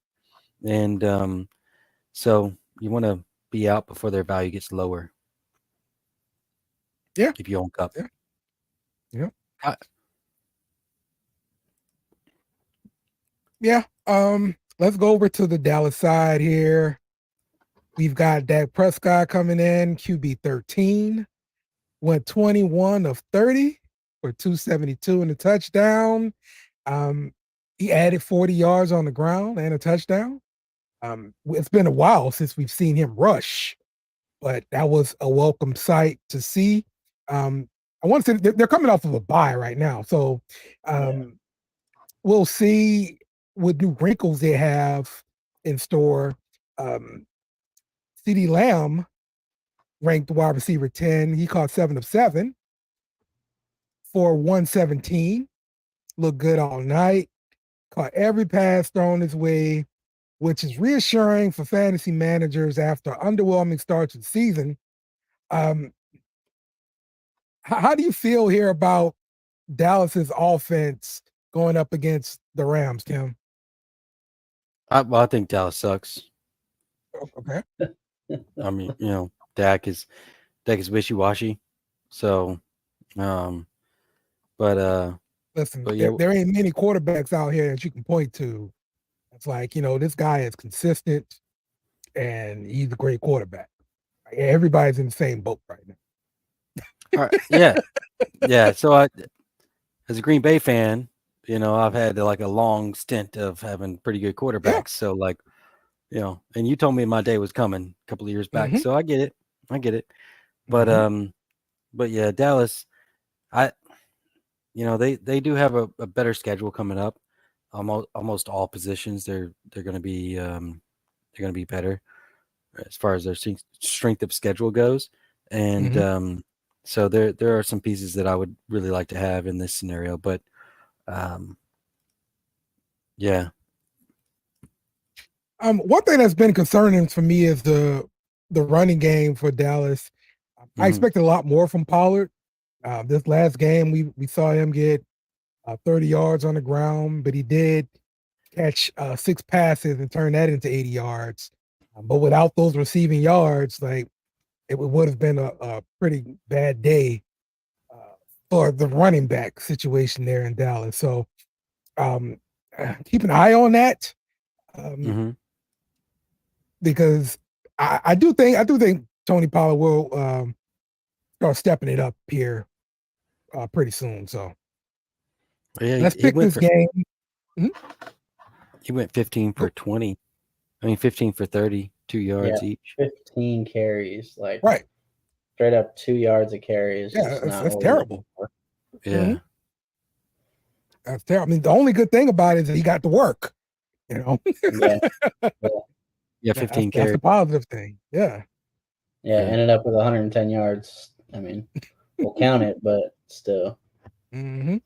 so you want to be out before their value gets lower. Yeah, if you own Kupp. Yeah. Let's go over to the Dallas side here. We've got Dak Prescott coming in, QB 13, went 21 of 30 for 272 and a touchdown. He added 40 yards on the ground and a touchdown. It's been a while since we've seen him rush, but that was a welcome sight to see. I want to say they're coming off of a bye right now, so we'll see what new wrinkles they have in store. CeeDee Lamb ranked wide receiver 10. He caught 7 of 7 for 117. Looked good all night. Caught every pass thrown his way, which is reassuring for fantasy managers after underwhelming start to the season. How do you feel here about Dallas's offense going up against the Rams, Tim? I think Dallas sucks. Okay. I mean, Dak is wishy-washy. So, listen, there ain't many quarterbacks out here that you can point to It's like, this guy is consistent and he's a great quarterback. Everybody's in the same boat right now. All right. Yeah. Yeah. So as a Green Bay fan, I've had like a long stint of having pretty good quarterbacks. Yeah. So like, and you told me my day was coming a couple of years back. So I get it. But yeah, Dallas, they do have a better schedule coming up. Almost all positions they're going to be better as far as their strength of schedule goes. And so there are some pieces that I would really like to have in this scenario, but yeah. One thing that's been concerning for me is the running game for Dallas. I expected a lot more from Pollard. This last game, we saw him get 30 yards on the ground, but he did catch 6 passes and turn that into 80 yards. But without those receiving yards, like it would have been a pretty bad day for the running back situation there in Dallas. So keep an eye on that. Because I do think Tony Pollard will start stepping it up here pretty soon. So yeah, let's pick this game. He went 15 for 20. 15 for 30, 2 yards each. 15 carries, like right, straight up 2 yards of carries. Yeah, that's terrible. Yeah, that's terrible. The only good thing about it is that he got to work. Yeah. 15 carries. That's a positive thing. Yeah. Ended up with 110 yards. We'll count it, but still. Yep.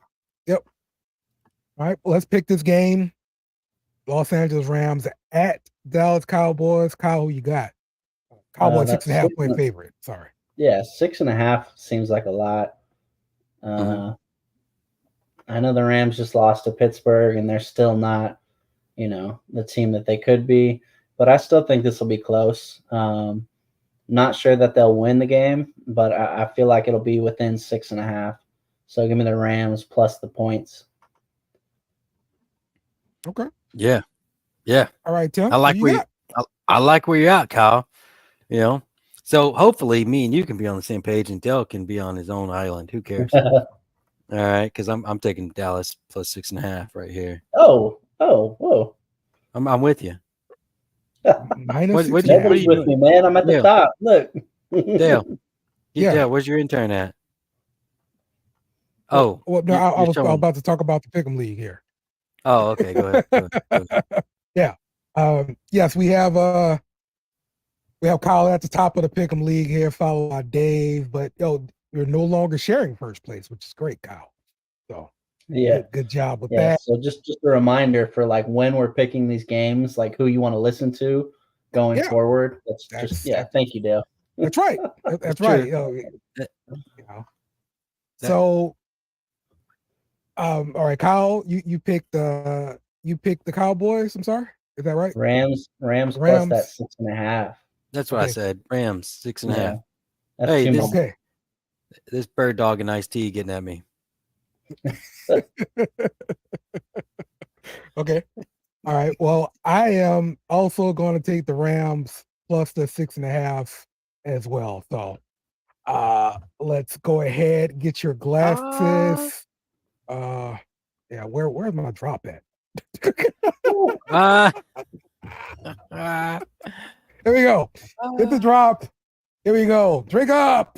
All right, well, let's pick this game. Los Angeles Rams at Dallas Cowboys. Kyle, who you got? Cowboys 6.5 point favorite. Sorry. Yeah, 6.5 seems like a lot. I know the Rams just lost to Pittsburgh, and they're still not, the team that they could be. But I still think this will be close. Not sure that they'll win the game, but I feel like it'll be within 6.5. So give me the Rams plus the points. Okay. Yeah. All right, Tim. I like where you're at, Kyle. So hopefully me and you can be on the same page, and Dell can be on his own island. Who cares? All right, because I'm taking Dallas plus 6.5 right here. Oh, whoa! I'm with you. Minus Nobody's with me, man. I'm at the top. Look, Dale. Yeah, where's your intern at? Oh, well, no, I was about to talk about the Pick'em League here. Oh, okay. Go ahead. Yeah. Yes, we have Kyle at the top of the Pick'em League here, followed by Dave. But you're no longer sharing first place, which is great, Kyle. So good job with that. So just a reminder for like when we're picking these games, like who you want to listen to going forward. Thank you, Dale. That's right. That's right. So all right, Kyle, you picked the Cowboys. I'm sorry, is that right? Rams plus that 6.5. That's what I said. Rams 6.5. Hey, this bird dog and iced tea getting at me. Okay. All right. Well, I am also going to take the Rams plus the 6.5 as well. So let's go ahead, get your glasses. Where's my drop at? There we go. Hit the drop. Here we go. Drink up.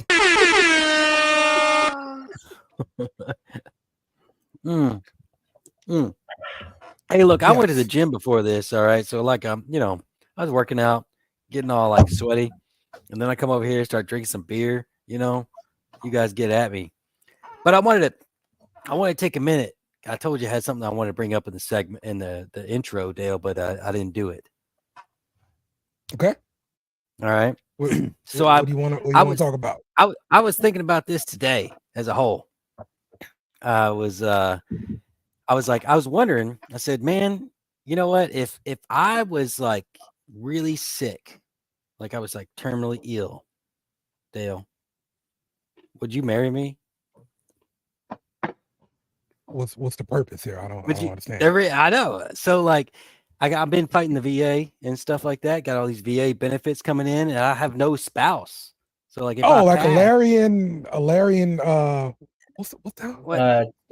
Hey, look, I went to the gym before this. All right. So like, I was working out, getting all like sweaty. And then I come over here, start drinking some beer, you guys get at me. But I wanted to take a minute. I told you I had something I wanted to bring up in the segment, in the intro, Dale, but I didn't do it. Okay. All right. What do you want to talk about? I was thinking about this today as a whole. I was wondering, I said, man, you know what? If I was like really sick, like I was like terminally ill, Dale, would you marry me? What's the purpose here? I don't understand. I know. So like, I've been fighting the VA and stuff like that. Got all these VA benefits coming in, and I have no spouse. So like, if I like pass, Alarian, what's that? What?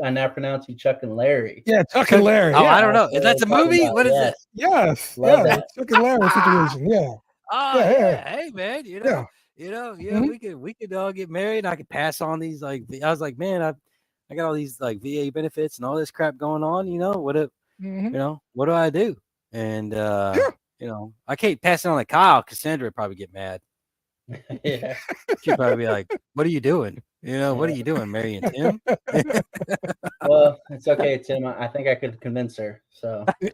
I now pronounce you Chuck and Larry. Yeah, Chuck and Larry. Oh, Yeah. I don't know. Is that a movie? What is that? Yes. Love Yeah, it. Chuck and Larry situation. Yeah. Oh yeah. Hey man, Mhm. we could all get married. And I could pass on these I was like, man, I got all these like VA benefits and all this crap going on. What do I do? And I can't pass it on to Kyle. Cassandra would probably get mad. Yeah. She'd probably be like, what are you doing? What are you doing, marrying Tim? Well, it's okay, Tim. I think I could convince her. So you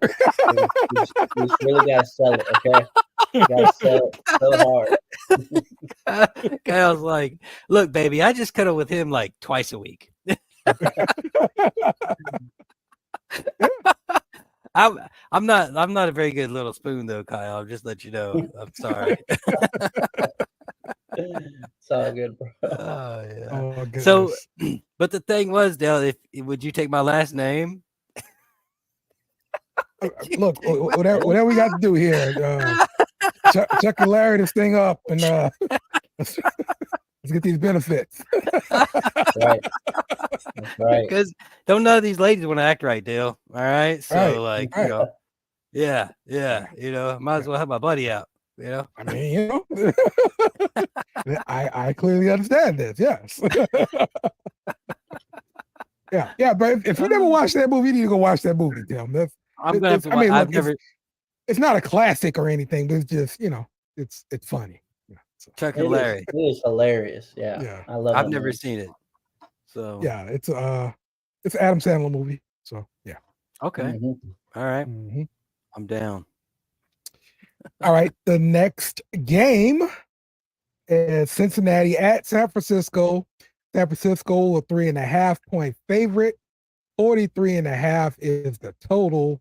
just really gotta sell it, okay? You gotta sell it so hard. Kyle's like, look, baby, I just cuddle with him like twice a week. I'm not a very good little spoon though, Kyle. I'll just let you know. I'm sorry. It's all good, bro. Oh yeah. Oh, so, but the thing was, Dale, would you take my last name? Look, whatever we got to do here, Chuck and Larry this thing up, and let's get these benefits. Right. That's right. Because don't none of these ladies want to act right, Dale. All right. So right. yeah. Might as well have my buddy out. I mean, I clearly understand this. Yes. yeah. But if you never watched that movie, you need to go watch that movie, Tim. It's not a classic or anything, but it's just it's funny. So. Chuck and Larry. It is hilarious. Yeah. I love it. I've never seen it. So yeah, it's an Adam Sandler movie. So yeah. Okay. Mm-hmm. All right. Mm-hmm. I'm down. All right. The next game is Cincinnati at San Francisco. San Francisco, a 3.5-point favorite. 43.5 is the total.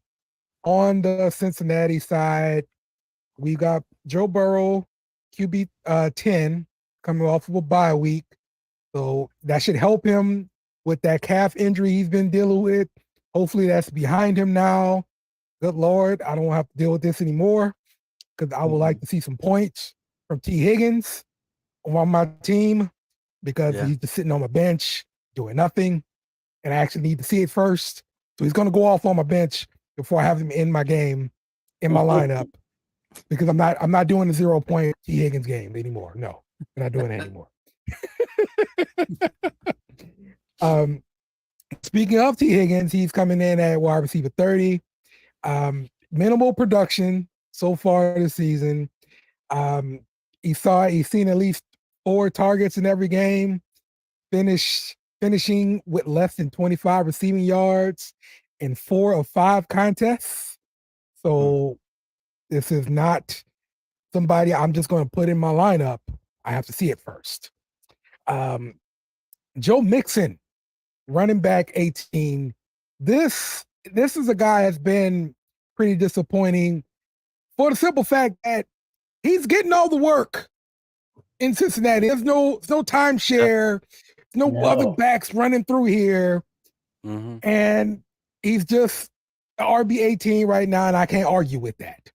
On the Cincinnati side, we got Joe Burrow, QB 10, coming off of a bye week. So that should help him with that calf injury he's been dealing with. Hopefully that's behind him now. Good Lord, I don't have to deal with this anymore, because I would like to see some points from T. Higgins on my team, because he's just sitting on my bench doing nothing, and I actually need to see it first. So he's going to go off on my bench before I have him in my game, in my lineup, because I'm not doing the 0-point T. Higgins game anymore. No, I'm not doing it anymore. Speaking of T. Higgins, he's coming in at wide receiver 30. Minimal production so far this season. He's seen at least 4 targets in every game, finishing with less than 25 receiving yards in 4 of 5 contests. So this is not somebody I'm just going to put in my lineup. I have to see it first. Joe Mixon, running back 18. This is a guy that's been pretty disappointing, for the simple fact that he's getting all the work in Cincinnati. There's no timeshare, no other backs running through here, and he's just the RB18 right now, and I can't argue with that.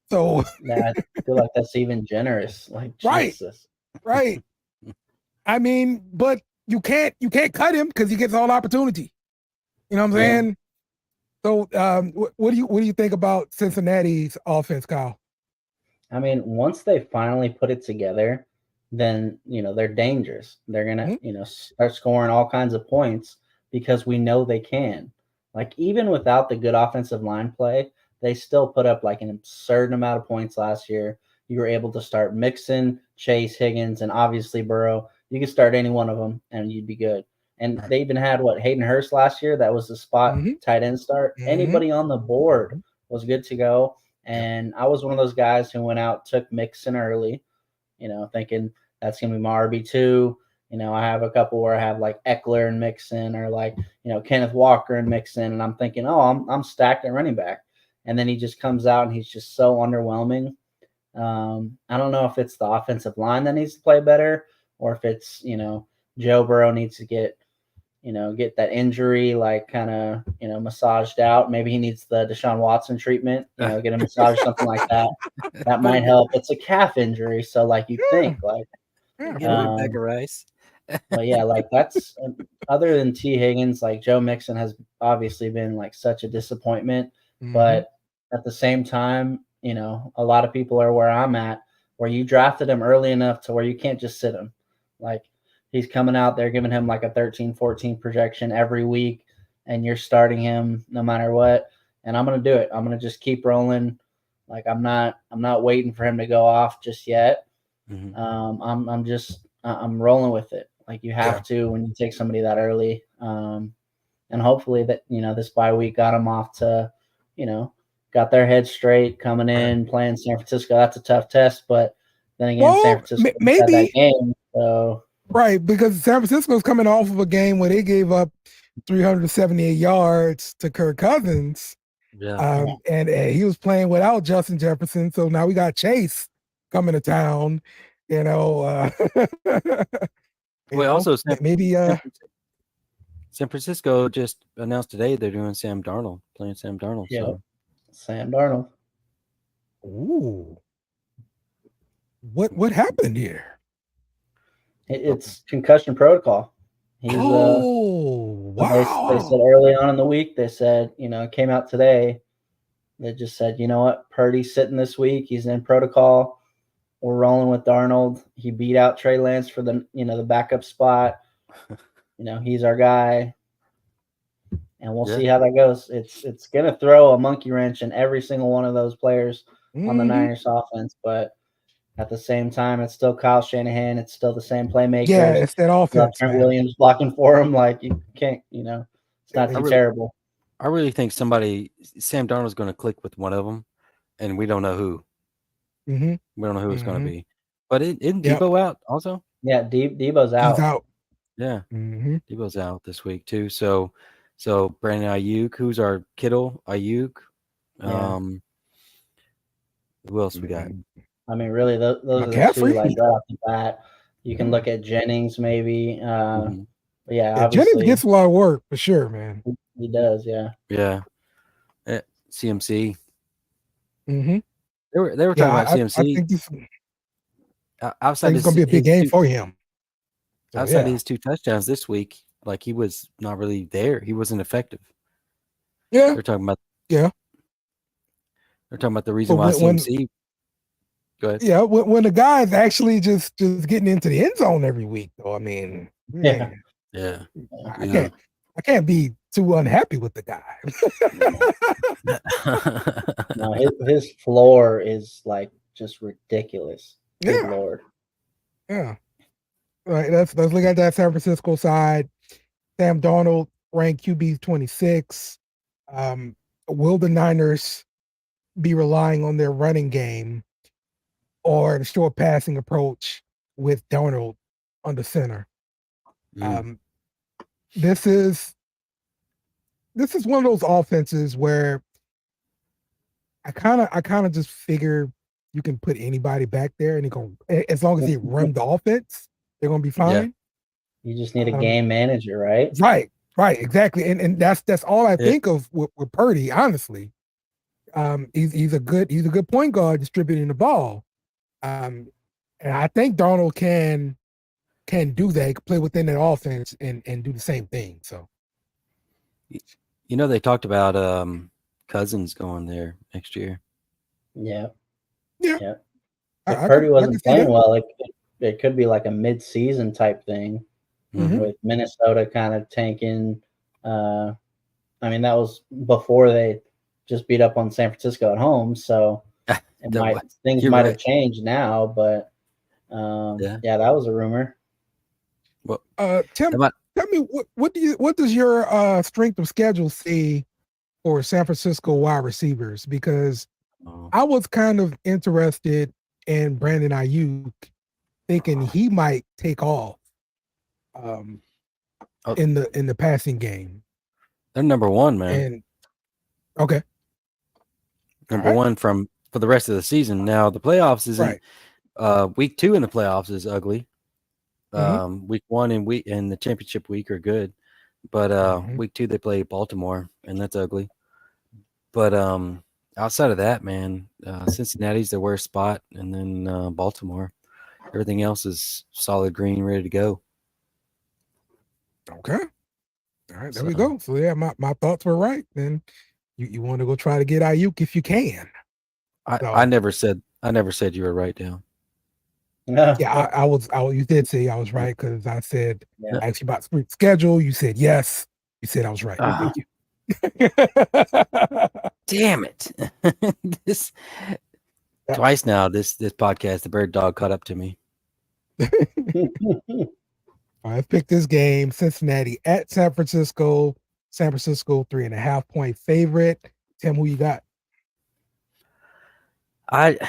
So I feel like that's even generous. Like, Jesus. Right. I mean, but you can't cut him because he gets all opportunity. You know what I'm saying? So, what do you think about Cincinnati's offense, Kyle? I mean, once they finally put it together, then they're dangerous. They're gonna start scoring all kinds of points, because we know they can. Like, even without the good offensive line play, they still put up like an absurd amount of points last year. You were able to start Mixon, Chase, Higgins, and obviously Burrow. You could start any one of them and you'd be good. And they even had Hayden Hurst last year. That was the spot tight end start. Anybody on the board was good to go. And I was one of those guys who went out, took Mixon early, thinking that's going to be my RB2. I have a couple where I have like Eckler and Mixon, or Kenneth Walker and Mixon. And I'm thinking, I'm stacked at running back. And then he just comes out and he's just so underwhelming. I don't know if it's the offensive line that needs to play better, or if it's, Joe Burrow needs to get, get that injury like kind of massaged out. Maybe he needs the Deshaun Watson treatment. Get a massage, something like that. That might help. It's a calf injury, so like you think like get a bag of rice. But yeah, like that's other than T. Higgins, like Joe Mixon has obviously been like such a disappointment. But at the same time, a lot of people are where I'm at, where you drafted him early enough to where you can't just sit him. Like he's coming out there giving him like a 13-14 projection every week, and you're starting him no matter what. And I'm gonna do it. I'm gonna just keep rolling. Like I'm not waiting for him to go off just yet. I'm rolling with it. Like you have to when you take somebody that early. And hopefully that, this bye week got them off to, got their head straight coming in, playing San Francisco. That's a tough test, but then again, San Francisco had that game. So right, because San Francisco's coming off of a game where they gave up 378 yards to Kirk Cousins. And he was playing without Justin Jefferson. So now we got Chase coming to town. Also maybe San Francisco just announced today they're doing playing Sam Darnold. Yeah, so. Sam Darnold. Ooh, what happened here? It's concussion protocol. He's wow. They said early on in the week. They said it came out today. They just said what, Purdy's sitting this week. He's in protocol. We're rolling with Darnold. He beat out Trey Lance for the the backup spot. He's our guy, and we'll see how that goes. It's gonna throw a monkey wrench in every single one of those players on the Niners offense, but at the same time, it's still Kyle Shanahan. It's still the same playmakers. Yeah, it's that offense. Trent Williams blocking for him. Like you can't, it's not too terrible. I really think Sam Darnold's going to click with one of them, and we don't know who. We don't know who it's going to be. But isn't Debo out also? Yeah, Debo's out. He's out. Yeah, Debo's out this week too. So Brandon Ayuk, who's our Kittle? Ayuk. Who else we got? I mean, really, those are the two like right off the bat. You can look at Jennings maybe. But yeah, Jennings gets a lot of work for sure, man. He does, yeah. Yeah. CMC. They were talking about CMC. I think this outside it's going to be a big game for him. So, outside his 2 touchdowns this week, like he was not really there. He wasn't effective. Yeah. They're talking about They're talking about the reason why CMC. Go ahead. Yeah, when the guy's actually just getting into the end zone every week, though. I mean, yeah. I can't be too unhappy with the guy. No, his floor is like just ridiculous. Good Lord. Yeah. All right, let's look at that San Francisco side. Sam Darnold ranked QB 26. Will the Niners be relying on their running game or the short passing approach with Darnold on the center? This is one of those offenses where I kind of just figure you can put anybody back there and as long as they run the offense, they're gonna be fine. You just need a game manager, right? Right, exactly. And that's all I think of with Purdy, honestly. He's a good point guard distributing the ball. And I think Darnold can do that. He can play within that offense and do the same thing. So they talked about Cousins going there next year. Yeah. If Purdy wasn't playing well, it could be like a mid-season type thing with Minnesota kind of tanking. I mean, that was before they just beat up on San Francisco at home, so things might have changed now. But that was a rumor. Well, Tim, tell me what does your strength of schedule see for San Francisco wide receivers? Because I was kind of interested in Brandon Ayuk, thinking he might take off in the passing game. They're number one, man. And okay, number one for the rest of the season. Now the playoffs isn't. Week 2 in the playoffs is ugly. Week 1 and the championship week are good, But week 2 they play Baltimore, and that's ugly. But outside of that, man, Cincinnati's the worst spot, and then Baltimore. Everything else is solid green, ready to go. Okay. All right, there we go. So yeah, my thoughts were right. Then you want to go try to get Ayuk if you can. I never said you were right, Dale. Yeah, I was. You did say I was right because I said I asked you about the schedule. You said yes. You said I was right. Thank you. Damn it! This twice now. This podcast, the bird dog caught up to me. All right, let's pick this game. Cincinnati at San Francisco. San Francisco 3.5-point favorite. Tim, who you got? I'm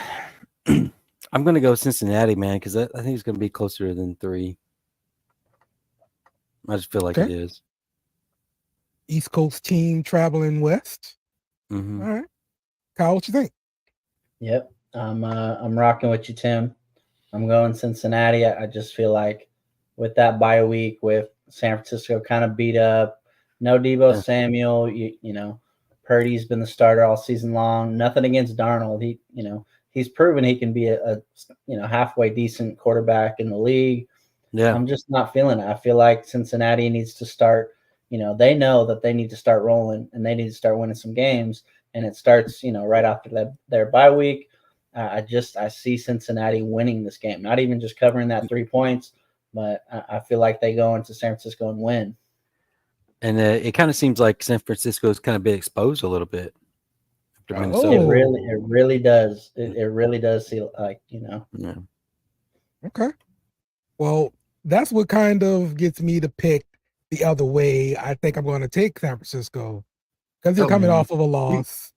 going to go Cincinnati, man, because I think it's going to be closer than 3. I just feel like it is. East Coast team traveling west. Mm-hmm. All right, Kyle, what you think? Yep, I'm rocking with you, Tim. I'm going Cincinnati. I just feel like with that bye week, with San Francisco kind of beat up, no Deebo Samuel. You know, Purdy's been the starter all season long. Nothing against Darnold. He's proven he can be a halfway decent quarterback in the league. Yeah, I'm just not feeling it. I feel like Cincinnati needs to start. They know that they need to start rolling and they need to start winning some games. And it starts, right after their bye week. I see Cincinnati winning this game, not even just covering that 3 points, but I feel like they go into San Francisco and win. And it kind of seems like San Francisco's kind of been exposed a little bit after Minnesota. It really does. It really does feel like, Yeah. Okay. Well, that's what kind of gets me to pick the other way. I think I'm going to take San Francisco because they're coming off of a loss.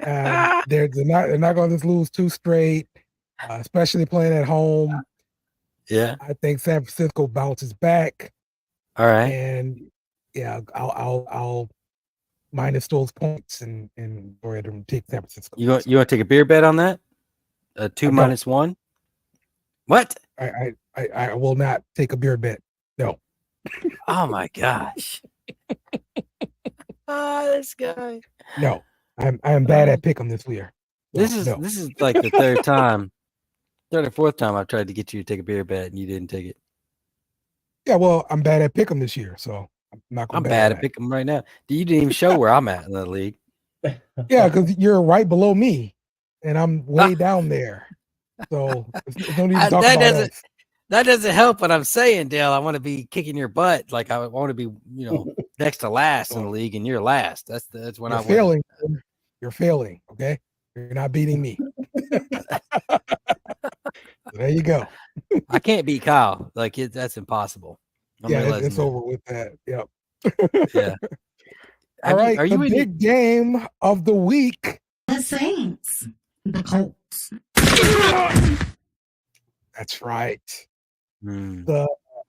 And they're not going to just lose 2 straight, especially playing at home. Yeah, I think San Francisco bounces back. All right, and yeah, I'll minus those points and go ahead and take San Francisco. You want to take a beer bet on that? 2 minus 1. What? I will not take a beer bet. No. Oh my gosh. This guy. No. I am bad at pick 'em this year. This is like the third or fourth time I've tried to get you to take a beer bet and you didn't take it. Yeah, well, I'm bad at pick 'em this year, so I'm not going to. I'm bad at pick 'em right now. You didn't even show where I'm at in the league. Yeah, because you're right below me, and I'm way down there. So no need to talk about us. That doesn't help what I'm saying, Dale. I want to be kicking your butt. Like I want to be, next to last in the league, and you're last. That's when I'm failing. You're failing. Okay, you're not beating me. There you go. I can't beat Kyle. Like that's impossible. It's over with that. Yep. Yeah. All right. The big game of the week. The Saints. The Colts. That's right. Mm. The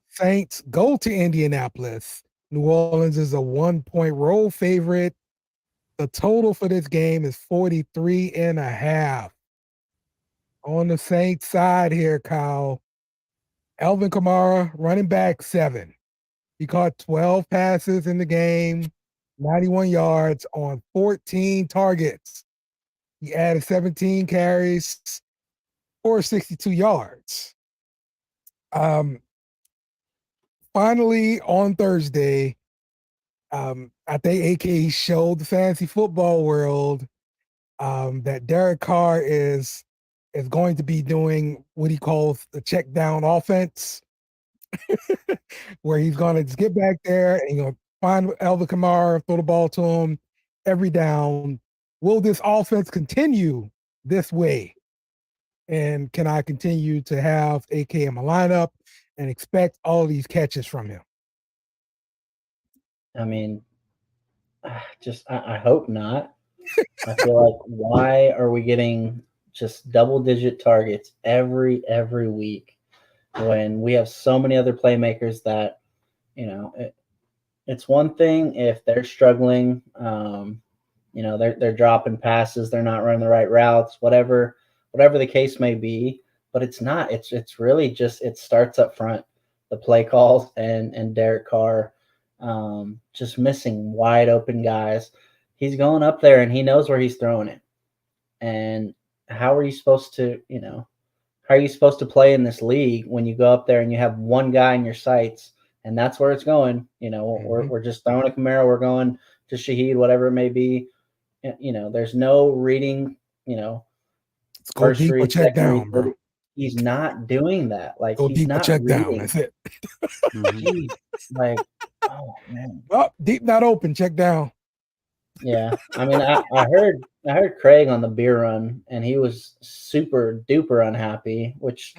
Saints go to Indianapolis. New Orleans is a 1-point road favorite. The total for this game is 43.5. On the Saints side here, Kyle, Alvin Kamara, running back, 7. He caught 12 passes in the game, 91 yards on 14 targets. He added 17 carries for 62 yards. Finally, on Thursday, I think AK showed the fantasy football world that Derek Carr is going to be doing what he calls the check down offense, where he's going to just get back there and find Alvin Kamara, throw the ball to him every down. Will this offense continue this way? And can I continue to have AK in my lineup and expect all these catches from him? I mean, I hope not. I feel like, why are we getting just double-digit targets every week when we have so many other playmakers that, it's one thing if they're struggling, they're dropping passes, they're not running the right routes, whatever the case may be, but it's not. It's really just, it starts up front, the play calls and Derek Carr. just missing wide open guys. He's going up there and he knows where he's throwing it. And how are you supposed to, how are you supposed to play in this league when you go up there and you have one guy in your sights and that's where it's going? We're just throwing a Camaro, we're going to Shaheed, whatever it may be. There's no reading, go deep or check down, bro. He's not doing that. Like, go he's deep not or check reading. down. That's it. Like, oh man. Well, deep not open. Check down. Yeah, I mean, I heard Craig on the beer run, and he was super duper unhappy, which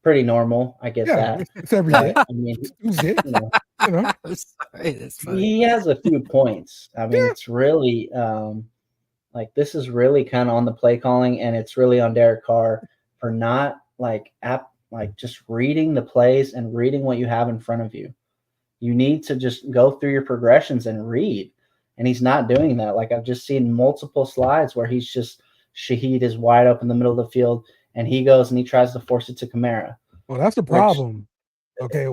pretty normal. I get that. It's every day. I mean, Tuesday. Sorry, that's funny. He has a few points. I mean, it's really like this is really kind of on the play calling, and it's really on Derek Carr for not just reading the plays and reading what you have in front of you. You need to just go through your progressions and read. And he's not doing that. Like, I've just seen multiple slides where Shaheed is wide up in the middle of the field, and he goes and he tries to force it to Kamara. Well, that's the problem. Okay,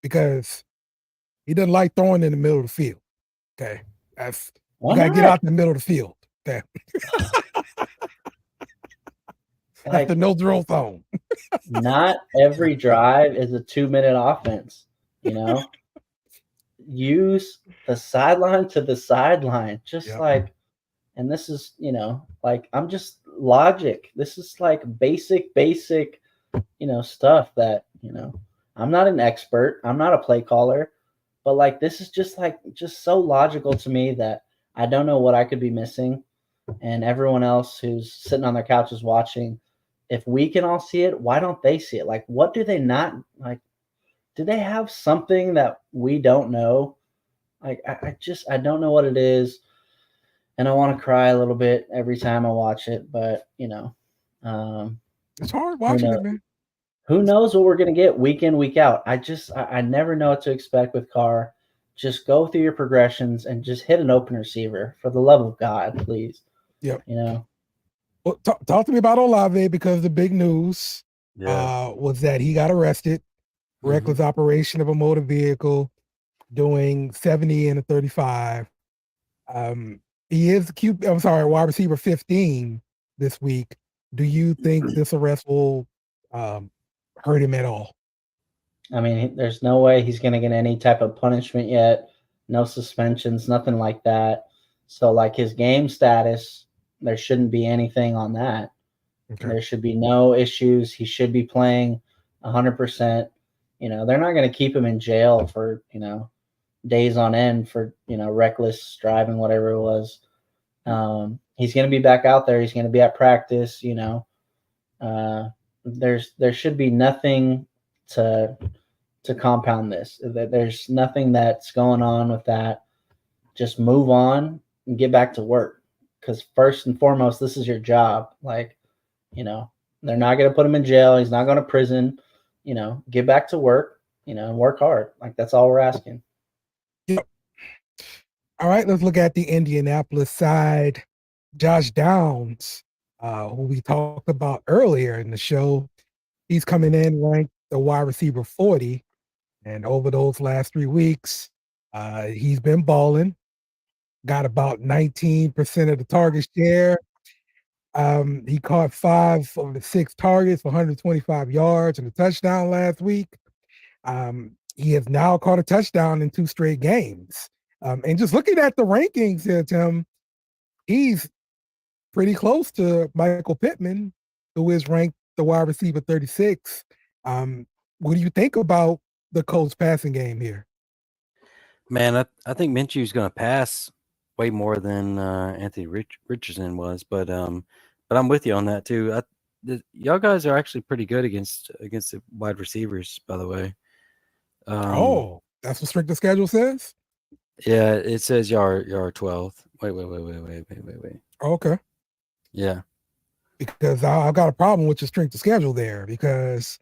because he doesn't like throwing in the middle of the field. Okay, you gotta get out in the middle of the field. Okay. That's the no drill zone. Not every drive is a 2-minute offense, Use the sideline to the sideline, and this is, I'm just logic. This is like basic, stuff that, I'm not an expert. I'm not a play caller, but like, this is just so logical to me that I don't know what I could be missing. And everyone else who's sitting on their couches watching, if we can all see it, why don't they see it? Like, what do they not like? Do they have something that we don't know? Like, I don't know what it is. And I want to cry a little bit every time I watch it, but it's hard watching it, man. Who knows what we're going to get week in, week out. I never know what to expect with Carr. Just go through your progressions and just hit an open receiver, for the love of God, please. Yep. Well, talk to me about Olave, because the big news was that he got arrested. Reckless operation of a motor vehicle, doing 70 and a 35. He is wide receiver 15 this week. Do you think this arrest will hurt him at all? I mean, there's no way he's going to get any type of punishment yet. No suspensions, nothing like that. So, like, his game status, there shouldn't be anything on that. Okay. There should be no issues. He should be playing 100%. They're not going to keep him in jail for, days on end for, reckless driving, whatever it was. He's going to be back out there. He's going to be at practice, there should be nothing to compound this. There's nothing that's going on with that. Just move on and get back to work. Because first and foremost, this is your job. Like, they're not going to put him in jail. He's not going to prison. Get back to work, and work hard. Like, that's all we're asking. Yep. All right, let's look at the Indianapolis side. Josh Downs, who we talked about earlier in the show, he's coming in ranked the wide receiver 40. And over those last 3 weeks, he's been balling. Got about 19% of the target share. He caught 5 of the 6 targets for 125 yards and a touchdown last week. He has now caught a touchdown in 2 straight games. And just looking at the rankings here, Tim, he's pretty close to Michael Pittman, who is ranked the wide receiver 36. What do you think about the Colts passing game here? Man, I think Minshew's going to pass way more than Anthony Richardson was, but I'm with you on that too. Y'all guys are actually pretty good against the wide receivers, by the way. That's what strength of schedule says? Yeah, it says y'all are 12th. Wait. Okay. Yeah. Because I've got a problem with your strength of schedule there, because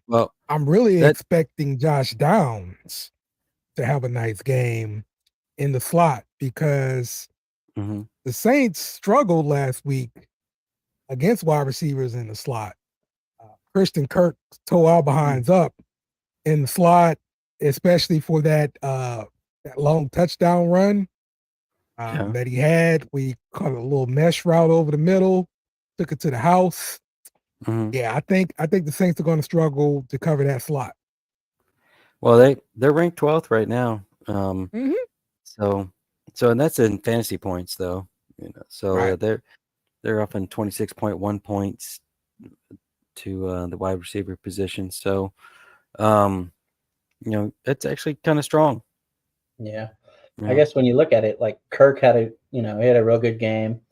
I'm really expecting Josh Downs to have a nice game in the slot, because the Saints struggled last week against wide receivers in the slot. Christian Kirk tore our behinds up in the slot, especially for that that long touchdown run that he had. We caught a little mesh route over the middle, took it to the house. Mm-hmm. Yeah, I think the Saints are going to struggle to cover that slot. Well, they're ranked 12th right now. Mm-hmm. So and that's in fantasy points though. So Right. they're up in 26.1 points to the wide receiver position. So it's actually kind of strong. Yeah. I guess when you look at it, like Kirk had he had a real good game,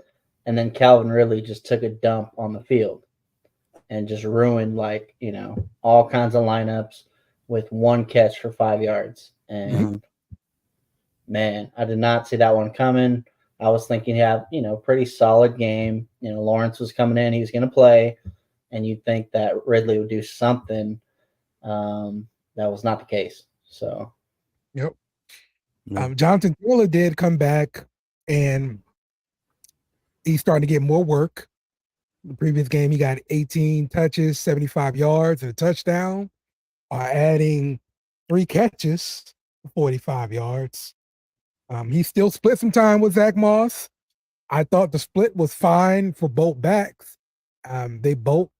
and then Calvin Ridley just took a dump on the field and just ruined all kinds of lineups with one catch for 5 yards. And man, I did not see that one coming. I was thinking he'd have, pretty solid game. Lawrence was coming in, he was going to play, and you'd think that Ridley would do something. That was not the case. So, yep. Jonathan Taylor did come back, and he's starting to get more work. The previous game, he got 18 touches, 75 yards, and a touchdown, adding 3 catches, 45 yards. He still split some time with Zach Moss. I thought the split was fine for both backs. They both,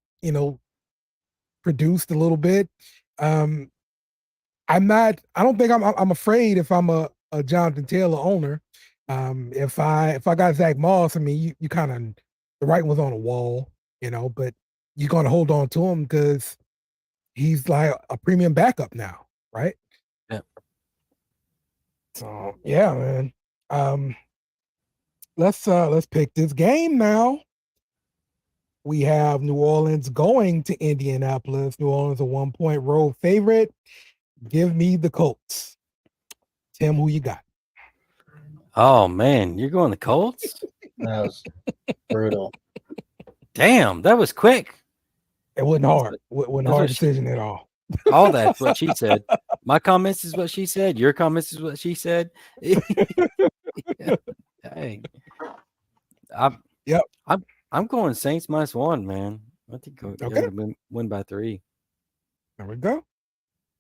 produced a little bit. I don't think I'm afraid if I'm a Jonathan Taylor owner. If I got Zach Moss, I mean, you kind of, the writing was on the wall, but you're going to hold on to him because he's like a premium backup now, right? Yeah. So yeah, man. Let's pick this game now. We have New Orleans going to Indianapolis. New Orleans a 1-point road favorite. Give me the Colts. Tim, who you got? Oh man, you're going the Colts? That was brutal. Damn, that was quick. It wasn't hard. It wasn't a hard decision at all. All that's what she said. My comments is what she said. Your comments is what she said. Dang. I'm going Saints -1, man. I think you're going to win by 3. There we go.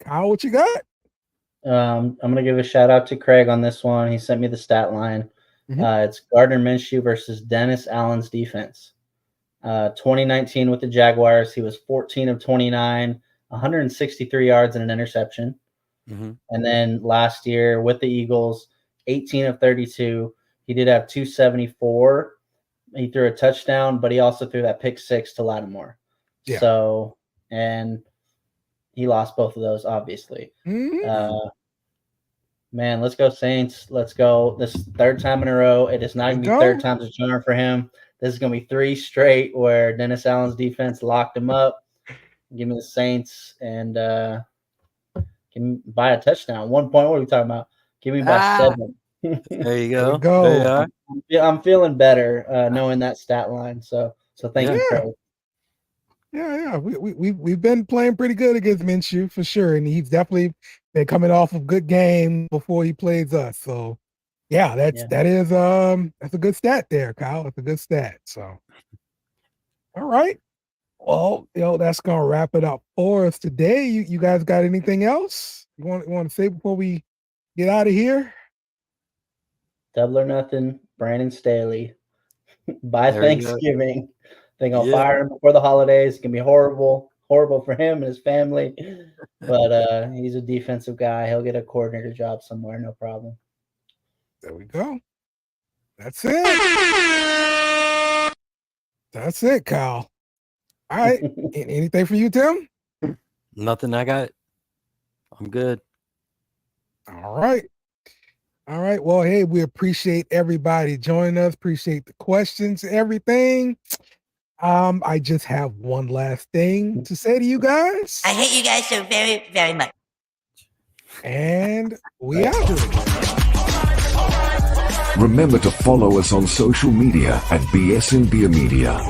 Kyle, what you got? I'm going to give a shout out to Craig on this one. He sent me the stat line. It's Gardner Minshew versus Dennis Allen's defense. 2019 with the Jaguars, he was 14 of 29, 163 yards and an interception. And then last year with the Eagles, 18 of 32. He did have 274. He threw a touchdown, but he also threw that pick 6 to Lattimore. Yeah. So, and he lost both of those, obviously. Man, let's go Saints. Let's go. This third time in a row. It is not going to be third time's a charm for him. This is going to be 3 straight where Dennis Allen's defense locked him up. Give me the Saints and can buy a touchdown. 1 point. What are we talking about? Give me by 7. There you go. There you I'm feeling better knowing that stat line. So thank you, Craig. Yeah. We've been playing pretty good against Minshew for sure, and he's definitely been coming off a good game before he plays us. So that is that's a good stat there, Kyle. It's a good stat. So all right. Well, that's gonna wrap it up for us today. You guys got anything else you want to say before we get out of here? Double or nothing, Brandon Staley. By Thanksgiving. They're going to fire him before the holidays. It's going to be horrible for him and his family. But he's a defensive guy. He'll get a coordinator job somewhere, no problem. There we go. That's it. That's it, Kyle. All right. Anything for you, Tim? Nothing. I got it. I'm good. All right. Well, hey, we appreciate everybody joining us. Appreciate the questions, everything. I just have one last thing to say to you guys. I hate you guys so very, very much. And we out. Remember to follow us on social media at BS Beer Media.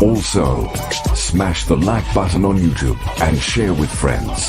Also, smash the like button on YouTube and share with friends.